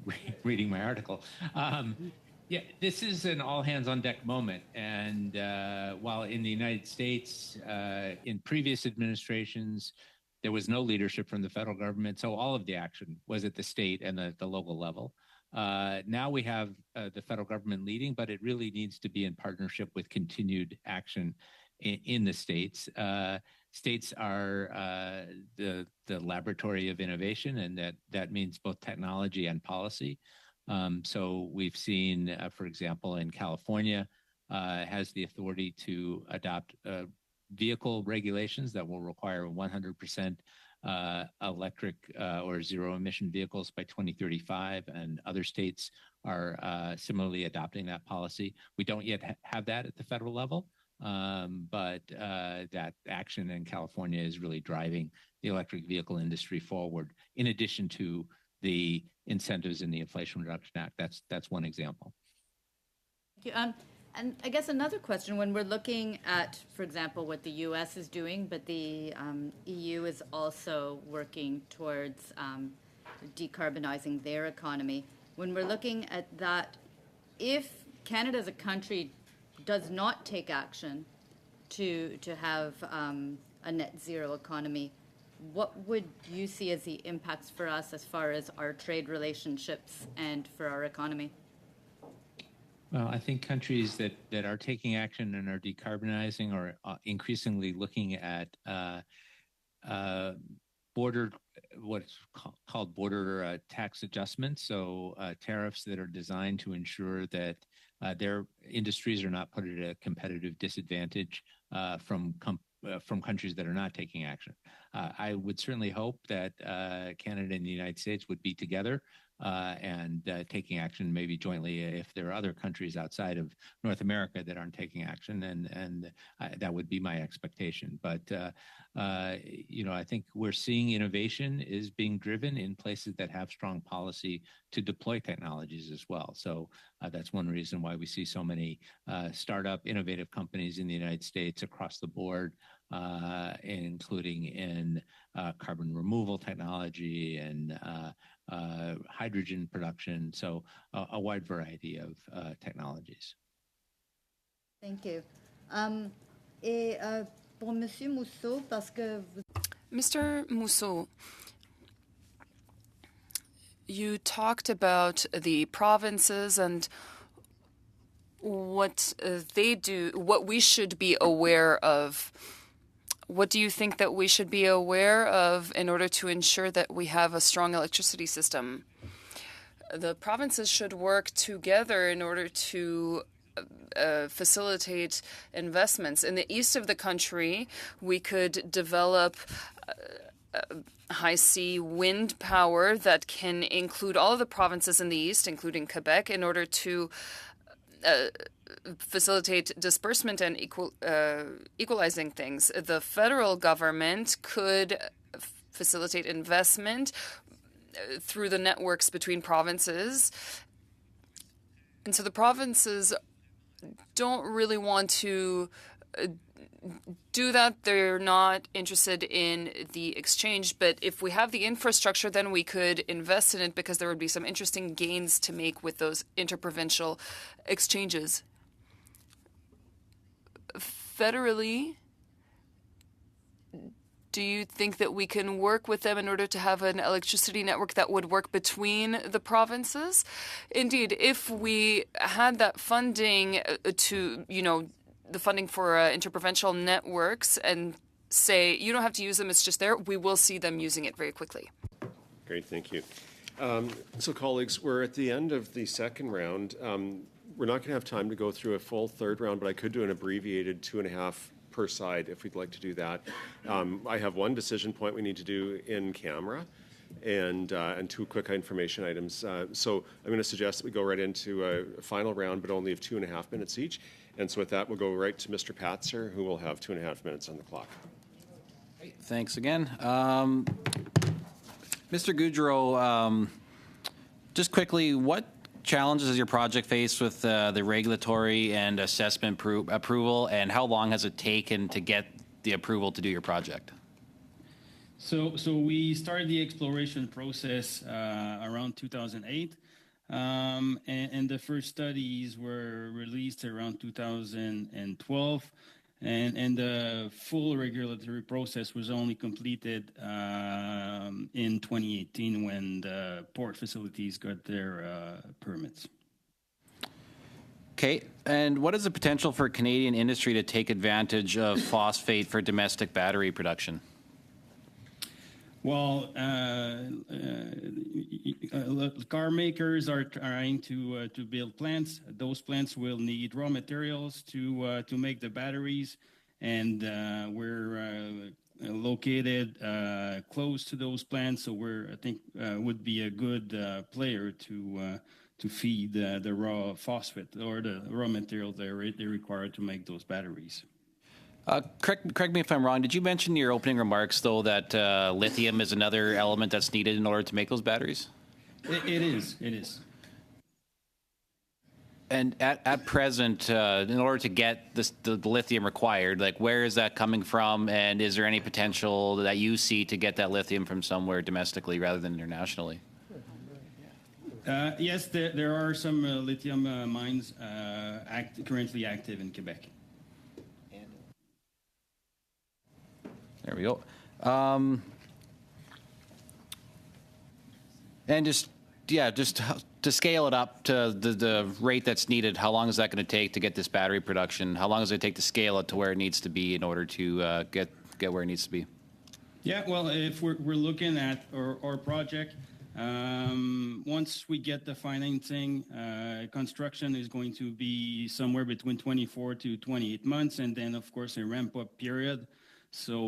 Speaker 7: reading my article. Yeah, this is an all-hands-on-deck moment. And while in the United States, in previous administrations, there was no leadership from the federal government, so all of the action was at the state and the local level. Now we have the federal government leading, but it really needs to be in partnership with continued action in the states. States are the laboratory of innovation, and that means both technology and policy. So we've seen, for example, in California, has the authority to adopt vehicle regulations that will require 100% electric or zero-emission vehicles by 2035, and other states are similarly adopting that policy. We don't yet have that at the federal level, but that action in California is really driving the electric vehicle industry forward, in addition to the incentives in the Inflation Reduction Act. That's one example.
Speaker 11: Thank you. And I guess another question, when we're looking at, for example, what the U.S. is doing, but the EU is also working towards decarbonizing their economy. When we're looking at that, if Canada as a country does not take action to have a net zero economy, what would you see as the impacts for us as far as our trade relationships and for our economy?
Speaker 7: Well, I think countries that are taking action and are decarbonizing are increasingly looking at what's called border tax adjustments, so tariffs that are designed to ensure that their industries are not put at a competitive disadvantage from countries that are not taking action. I would certainly hope that Canada and the United States would be together and taking action maybe jointly if there are other countries outside of North America that aren't taking action, and that would be my expectation. But I think we're seeing innovation is being driven in places that have strong policy to deploy technologies as well. So that's one reason why we see so many startup innovative companies in the United States across the board, including in carbon removal technology and hydrogen production, so a wide variety of technologies.
Speaker 11: Thank you. Pour Monsieur Mousseau, parce que
Speaker 3: Mr. Mousseau, you talked about the provinces and what they do, what we should be aware of. What do you think that we should be aware of in order to ensure that we have a strong electricity system? The provinces should work together in order to facilitate investments. In the east of the country, we could develop high-sea wind power that can include all of the provinces in the east, including Quebec, in order to facilitate disbursement and equalizing things. The federal government could facilitate investment through the networks between provinces. And so the provinces don't really want to do that. They're not interested in the exchange. But if we have the infrastructure, then we could invest in it because there would be some interesting gains to make with those interprovincial exchanges. Federally, do you think that we can work with them in order to have an electricity network that would work between the provinces? Indeed, if we had that funding to, the funding for interprovincial networks and say, you don't have to use them, it's just there, we will see them using it very quickly.
Speaker 1: Great, thank you. So colleagues, we're at the end of the second round. We're not going to have time to go through a full third round, but I could do an abbreviated 2.5 per side if we'd like to do that. I have one decision point we need to do in camera and 2 quick information items. So I'm going to suggest that we go right into a final round, but only of 2.5 minutes each. And so with that, we'll go right to Mr. Patzer, who will have 2.5 minutes on the clock.
Speaker 9: Great. Thanks again. Mr. Goudreau, just quickly, what challenges has your project faced with the regulatory and assessment approval, and how long has it taken to get the approval to do your project?
Speaker 6: So we started the exploration process around 2008, and the first studies were released around 2012, and the full regulatory process was only completed in 2018 when the port facilities got their permits.
Speaker 9: Okay, and what is the potential for Canadian industry to take advantage of phosphate for domestic battery production?
Speaker 6: Well, car makers are trying to build plants. Those plants will need raw materials to make the batteries, and we're located close to those plants, so I think would be a good player to feed the raw phosphate or the raw material they require to make those batteries.
Speaker 9: Correct me if I'm wrong. Did you mention in your opening remarks, though, that lithium is another element that's needed in order to make those batteries?
Speaker 6: It is.
Speaker 9: And at present, in order to get the lithium required, like where is that coming from, and is there any potential that you see to get that lithium from somewhere domestically rather than internationally?
Speaker 6: Yes, there are some lithium mines currently active in Quebec.
Speaker 9: There we go. And just to scale it up to the rate that's needed, how long is that going to take to get this battery production? How long does it take to scale it to where it needs to be in order to get where it needs to be?
Speaker 6: Yeah, well, if we're looking at our project, once we get the financing, construction is going to be somewhere between 24 to 28 months, and then, of course, a ramp-up period. So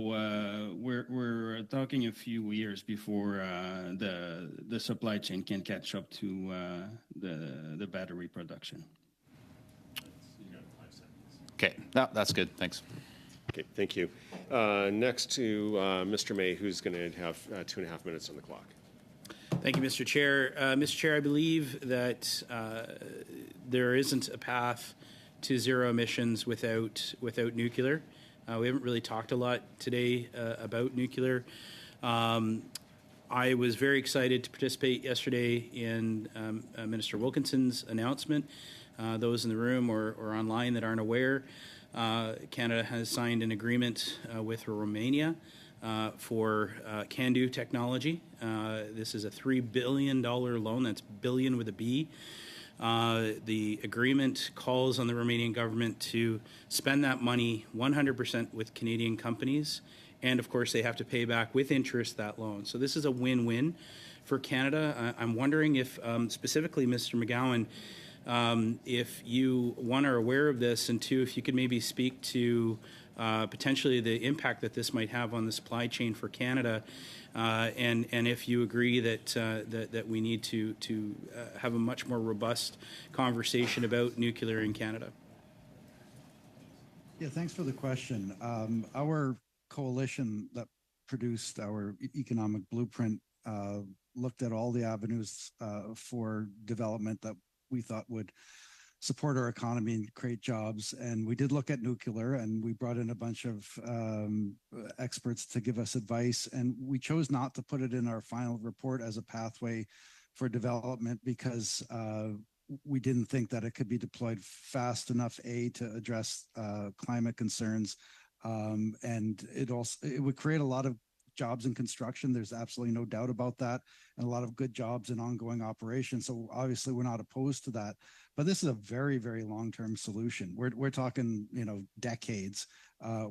Speaker 6: we're talking a few years before the supply chain can catch up to the battery production.
Speaker 9: Okay, no, that's good. Thanks.
Speaker 1: Okay, thank you. Next to Mr. May, who's going to have 2.5 minutes on the clock.
Speaker 17: Thank you, Mr. Chair. Mr. Chair, I believe that there isn't a path to zero emissions without nuclear. We haven't really talked a lot today about nuclear. I was very excited to participate yesterday in Minister Wilkinson's announcement. Those in the room or online that aren't aware, Canada has signed an agreement with Romania for CANDU technology. This is a $3 billion loan. That's billion with a B. The agreement calls on the Romanian government to spend that money 100% with Canadian companies. And of course, they have to pay back with interest that loan. So this is a win-win for Canada. I'm wondering if, specifically, Mr. McGowan, if you, one, are aware of this, and two, if you could maybe speak to potentially the impact that this might have on the supply chain for Canada, and if you agree that we need to have a much more robust conversation about nuclear in Canada.
Speaker 5: Yeah, thanks for the question. Our coalition that produced our economic blueprint looked at all the avenues for development that we thought would support our economy and create jobs. And we did look at nuclear, and we brought in a bunch of experts to give us advice. And we chose not to put it in our final report as a pathway for development because we didn't think that it could be deployed fast enough, to address climate concerns. And it would create a lot of jobs in construction. There's absolutely no doubt about that, and a lot of good jobs in ongoing operations. So obviously we're not opposed to that, but this is a very, very long-term solution. We're talking, decades,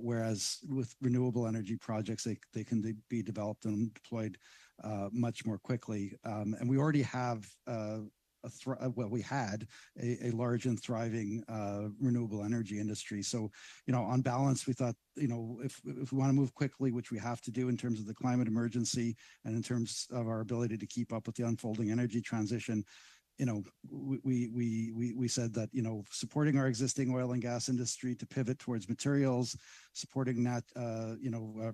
Speaker 5: whereas with renewable energy projects, they can be developed and deployed much more quickly. And we already have we had a large and thriving renewable energy industry. So, on balance, we thought, if we want to move quickly, which we have to do in terms of the climate emergency and in terms of our ability to keep up with the unfolding energy transition, we said that, supporting our existing oil and gas industry to pivot towards materials, supporting that,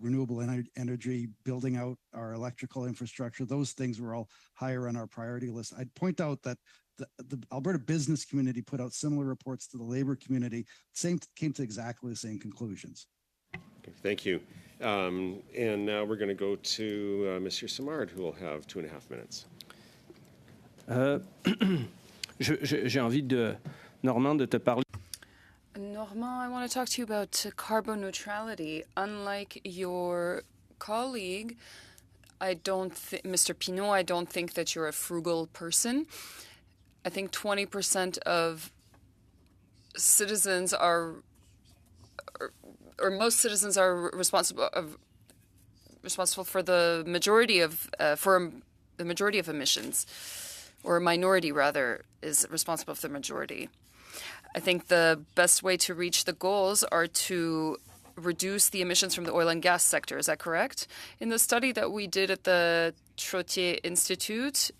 Speaker 5: renewable energy, building out our electrical infrastructure, those things were all higher on our priority list. I'd point out that the Alberta business community put out similar reports to the labor community, came to exactly the same conclusions.
Speaker 1: Okay, thank you. And now we're going to go to Monsieur Simard, who will have 2.5 minutes.
Speaker 14: J'ai envie Normand, de te parler.
Speaker 3: Normand, I want to talk to you about carbon neutrality. Unlike your colleague, Mr. Pinault, I don't think that you're a frugal person. I think 20% of citizens or most citizens are responsible for the majority of emissions. Or a minority, rather, is responsible for the majority. I think the best way to reach the goals are to reduce the emissions from the oil and gas sector. Is that correct? In the study that we did at the Trottier Institute,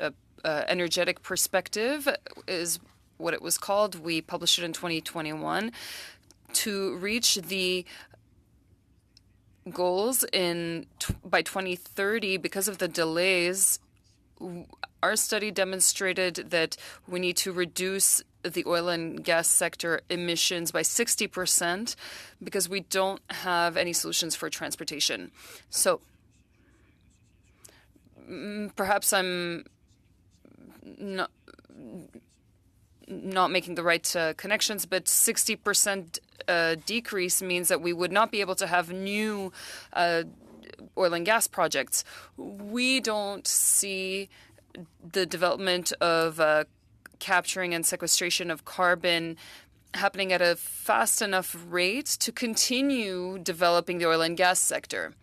Speaker 3: Energetic Perspective is what it was called. We published it in 2021. To reach the goals by 2030, because of the delays, our study demonstrated that we need to reduce the oil and gas sector emissions by 60% because we don't have any solutions for transportation. So perhaps I'm not making the right connections, but 60% decrease means that we would not be able to have new oil and gas projects. We don't see the development of capturing and sequestration of carbon happening at a fast enough rate to continue developing the oil and gas sector.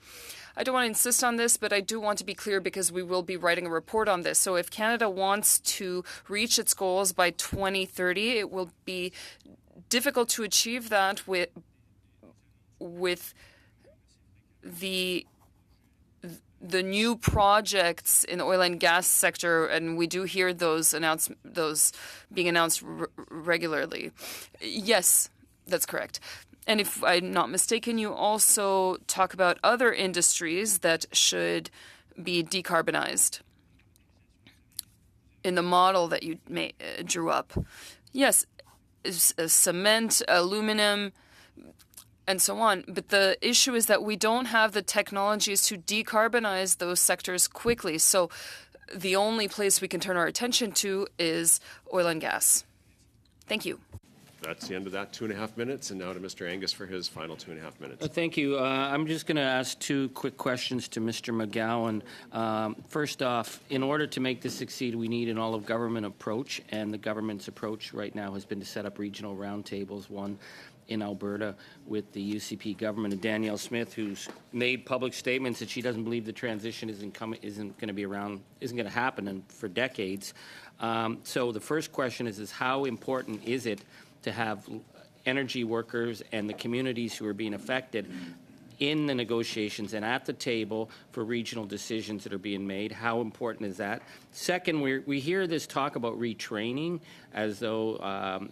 Speaker 3: I don't want to insist on this, but I do want to be clear because we will be writing a report on this. So if Canada wants to reach its goals by 2030, it will be difficult to achieve that with the new projects in the oil and gas sector, and we do hear those being announced regularly. Yes, that's correct. And if I'm not mistaken, you also talk about other industries that should be decarbonized in the model that you drew up. Yes, cement, aluminum, and so on. But the issue is that we don't have the technologies to decarbonize those sectors quickly. So the only place we can turn our attention to is oil and gas. Thank you.
Speaker 1: That's the end of that 2.5 minutes. And now to Mr. Angus for his final 2.5 minutes.
Speaker 12: Thank you. I'm just going to ask 2 quick questions to Mr. McGowan. First off, in order to make this succeed, we need an all-of-government approach, and the government's approach right now has been to set up regional roundtables, one in Alberta with the UCP government, and Danielle Smith, who's made public statements that she doesn't believe the transition isn't going to happen for decades. So the first question is how important is it to have energy workers and the communities who are being affected in the negotiations and at the table for regional decisions that are being made? How important is that? Second, we hear this talk about retraining as though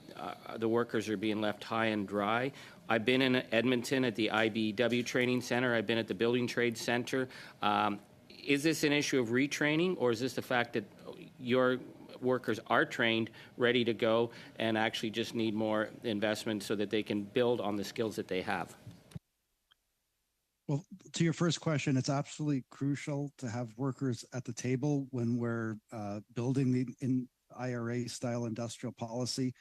Speaker 12: the workers are being left high and dry. I've been in Edmonton at the IBEW Training Center. I've been at the Building Trade Center. Is this an issue of retraining, or is this the fact that your workers are trained, ready to go, and actually just need more investment so that they can build on the skills that they have?
Speaker 5: Well, to your first question, it's absolutely crucial to have workers at the table when we're building the IRA-style industrial policy.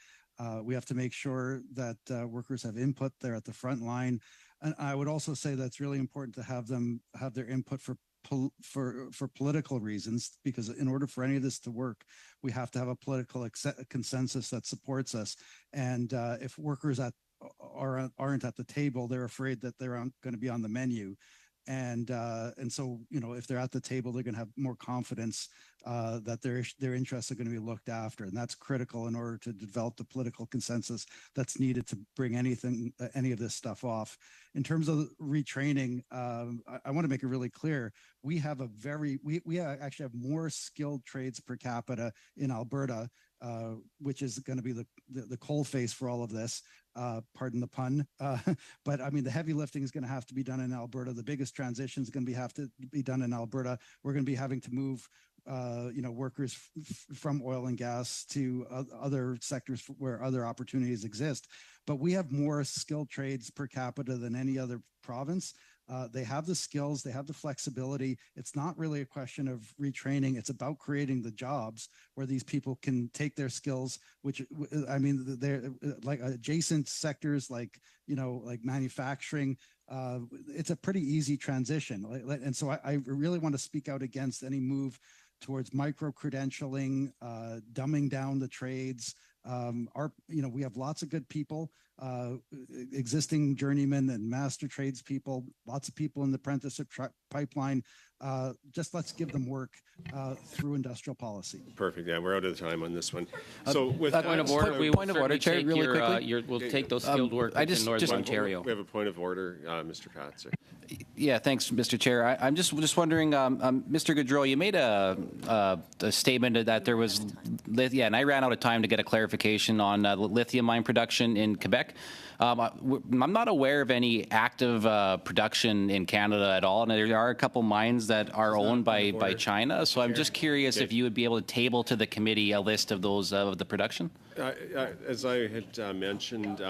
Speaker 5: We have to make sure that workers have input. They're at the front line. And I would also say that's really important to have them have their input for political reasons, because in order for any of this to work, we have to have a political consensus that supports us. And if workers aren't at the table, they're afraid that they're going to be on the menu. And so, if they're at the table, they're going to have more confidence that their interests are going to be looked after. And that's critical in order to develop the political consensus that's needed to bring any of this stuff off. In terms of retraining, I want to make it really clear. We have we actually have more skilled trades per capita in Alberta, which is going to be the coal face for all of this. Pardon the pun. But I mean, the heavy lifting is going to have to be done in Alberta. The biggest transition is going to have to be done in Alberta. We're going to be having to move, workers from oil and gas to other sectors where other opportunities exist. But we have more skilled trades per capita than any other province. They have the skills, they have the flexibility. It's not really a question of retraining. It's about creating the jobs where these people can take their skills, which, I mean, they're like adjacent sectors like manufacturing. It's a pretty easy transition. And so I really want to speak out against any move towards micro-credentialing, dumbing down the trades. We have lots of good people, existing journeymen and master trades people, lots of people in the apprenticeship pipeline. Just let's give them work through industrial policy.
Speaker 1: Perfect. Yeah, we're out of time on this one. So with
Speaker 9: point of order, Chair, really quickly.
Speaker 12: We'll take those skilled workers in Northern Ontario.
Speaker 1: We have a point of order, Mr. Patzer.
Speaker 9: Yeah, thanks, Mr. Chair. I'm just wondering, Mr. Gaudreau, you made a statement that there was, and I ran out of time to get a clarification on lithium mine production in Quebec. I'm not aware of any active production in Canada at all, and there are a couple mines that are owned by China. So I'm just curious if you would be able to table to the committee a list of those of the production.
Speaker 1: As I had mentioned,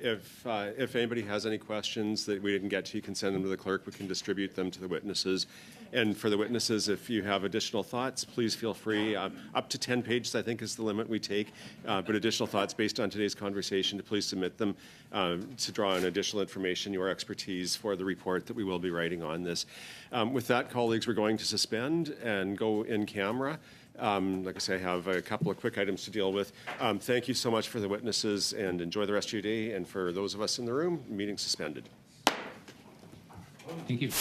Speaker 1: if anybody has any questions that we didn't get to, you can send them to the clerk. We can distribute them to the witnesses. And for the witnesses, if you have additional thoughts, please feel free. Up to 10 pages, I think, is the limit we take. But additional thoughts based on today's conversation, to please submit them to draw on additional information, your expertise for the report that we will be writing on this. With that, colleagues, we're going to suspend and go in camera. Like I say, I have a couple of quick items to deal with. Thank you so much for the witnesses, and enjoy the rest of your day. And for those of us in the room, meeting suspended.
Speaker 7: Thank you.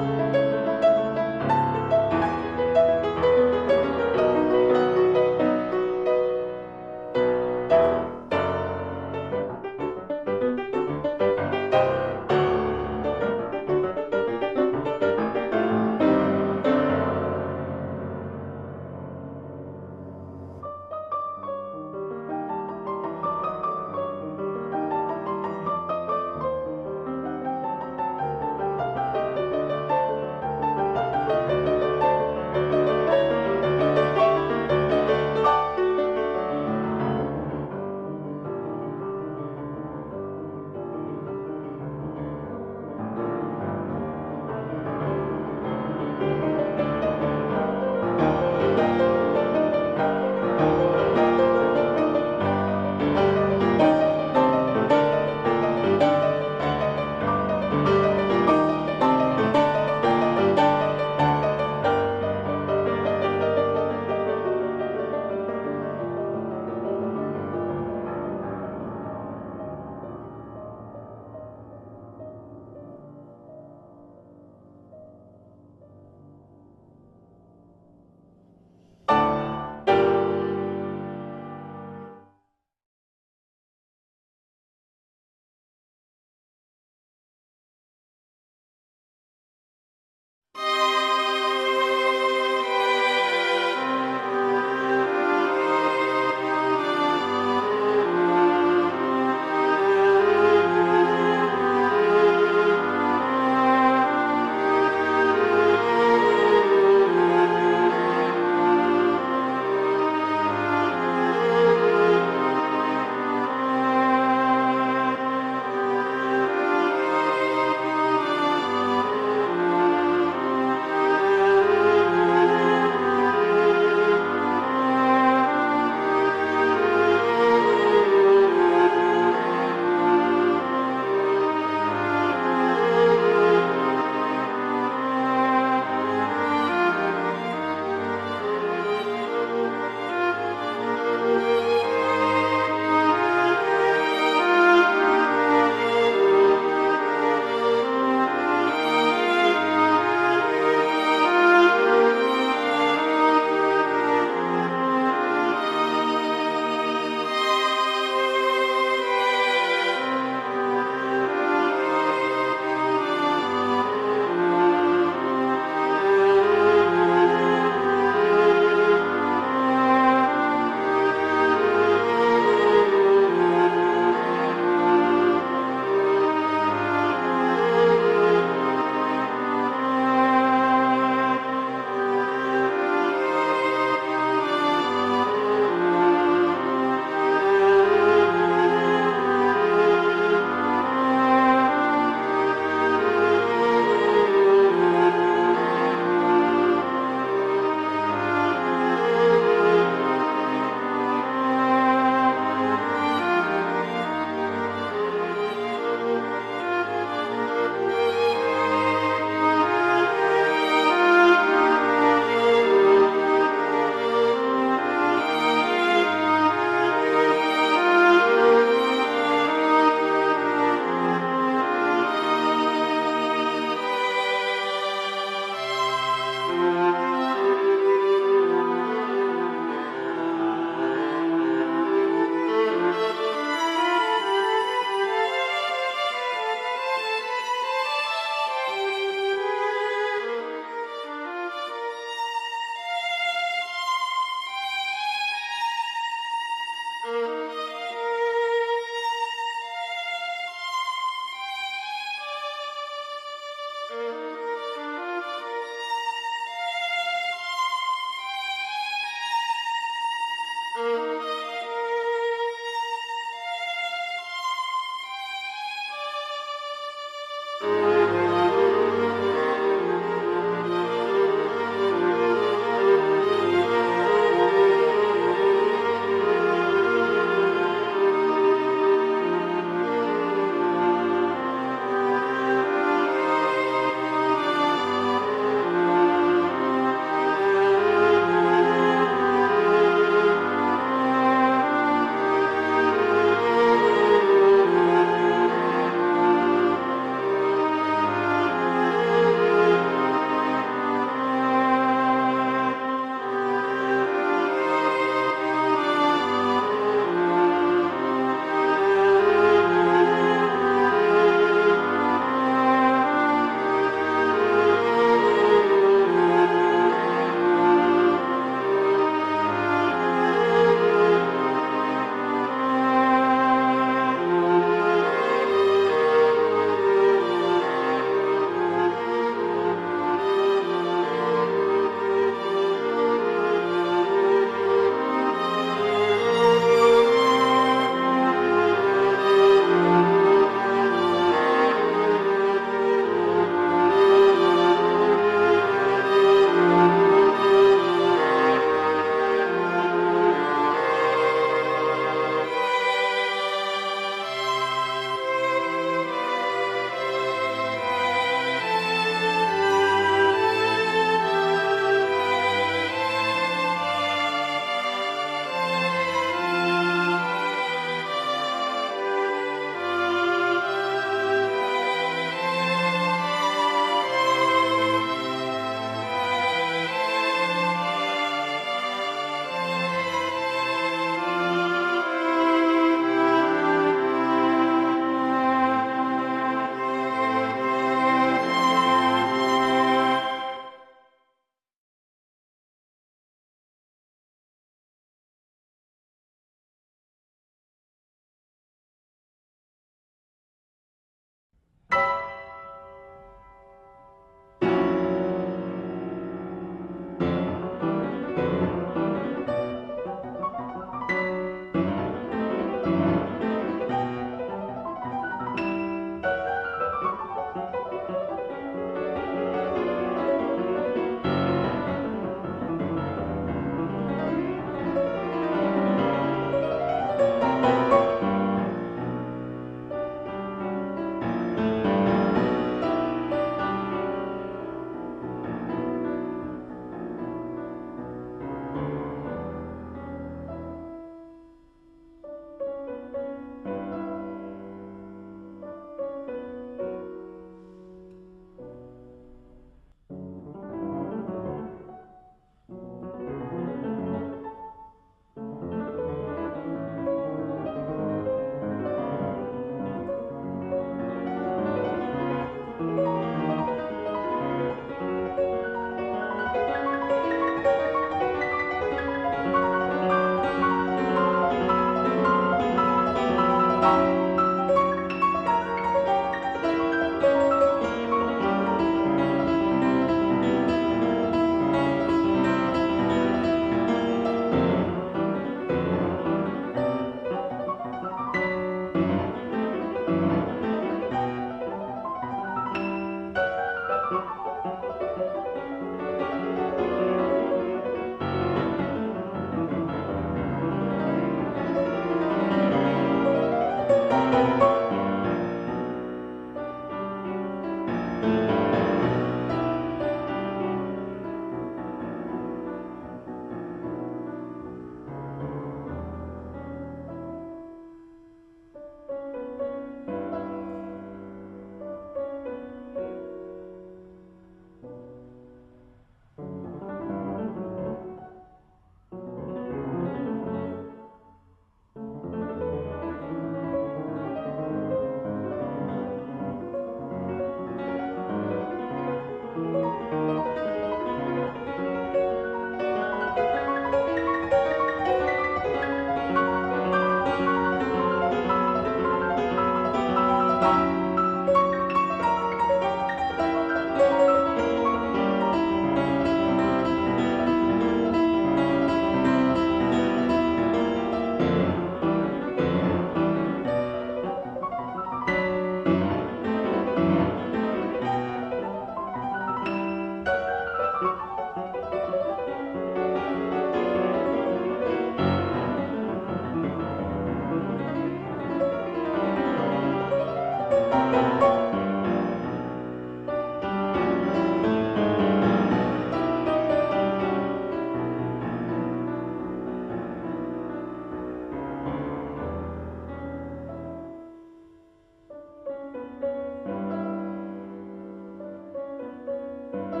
Speaker 18: you.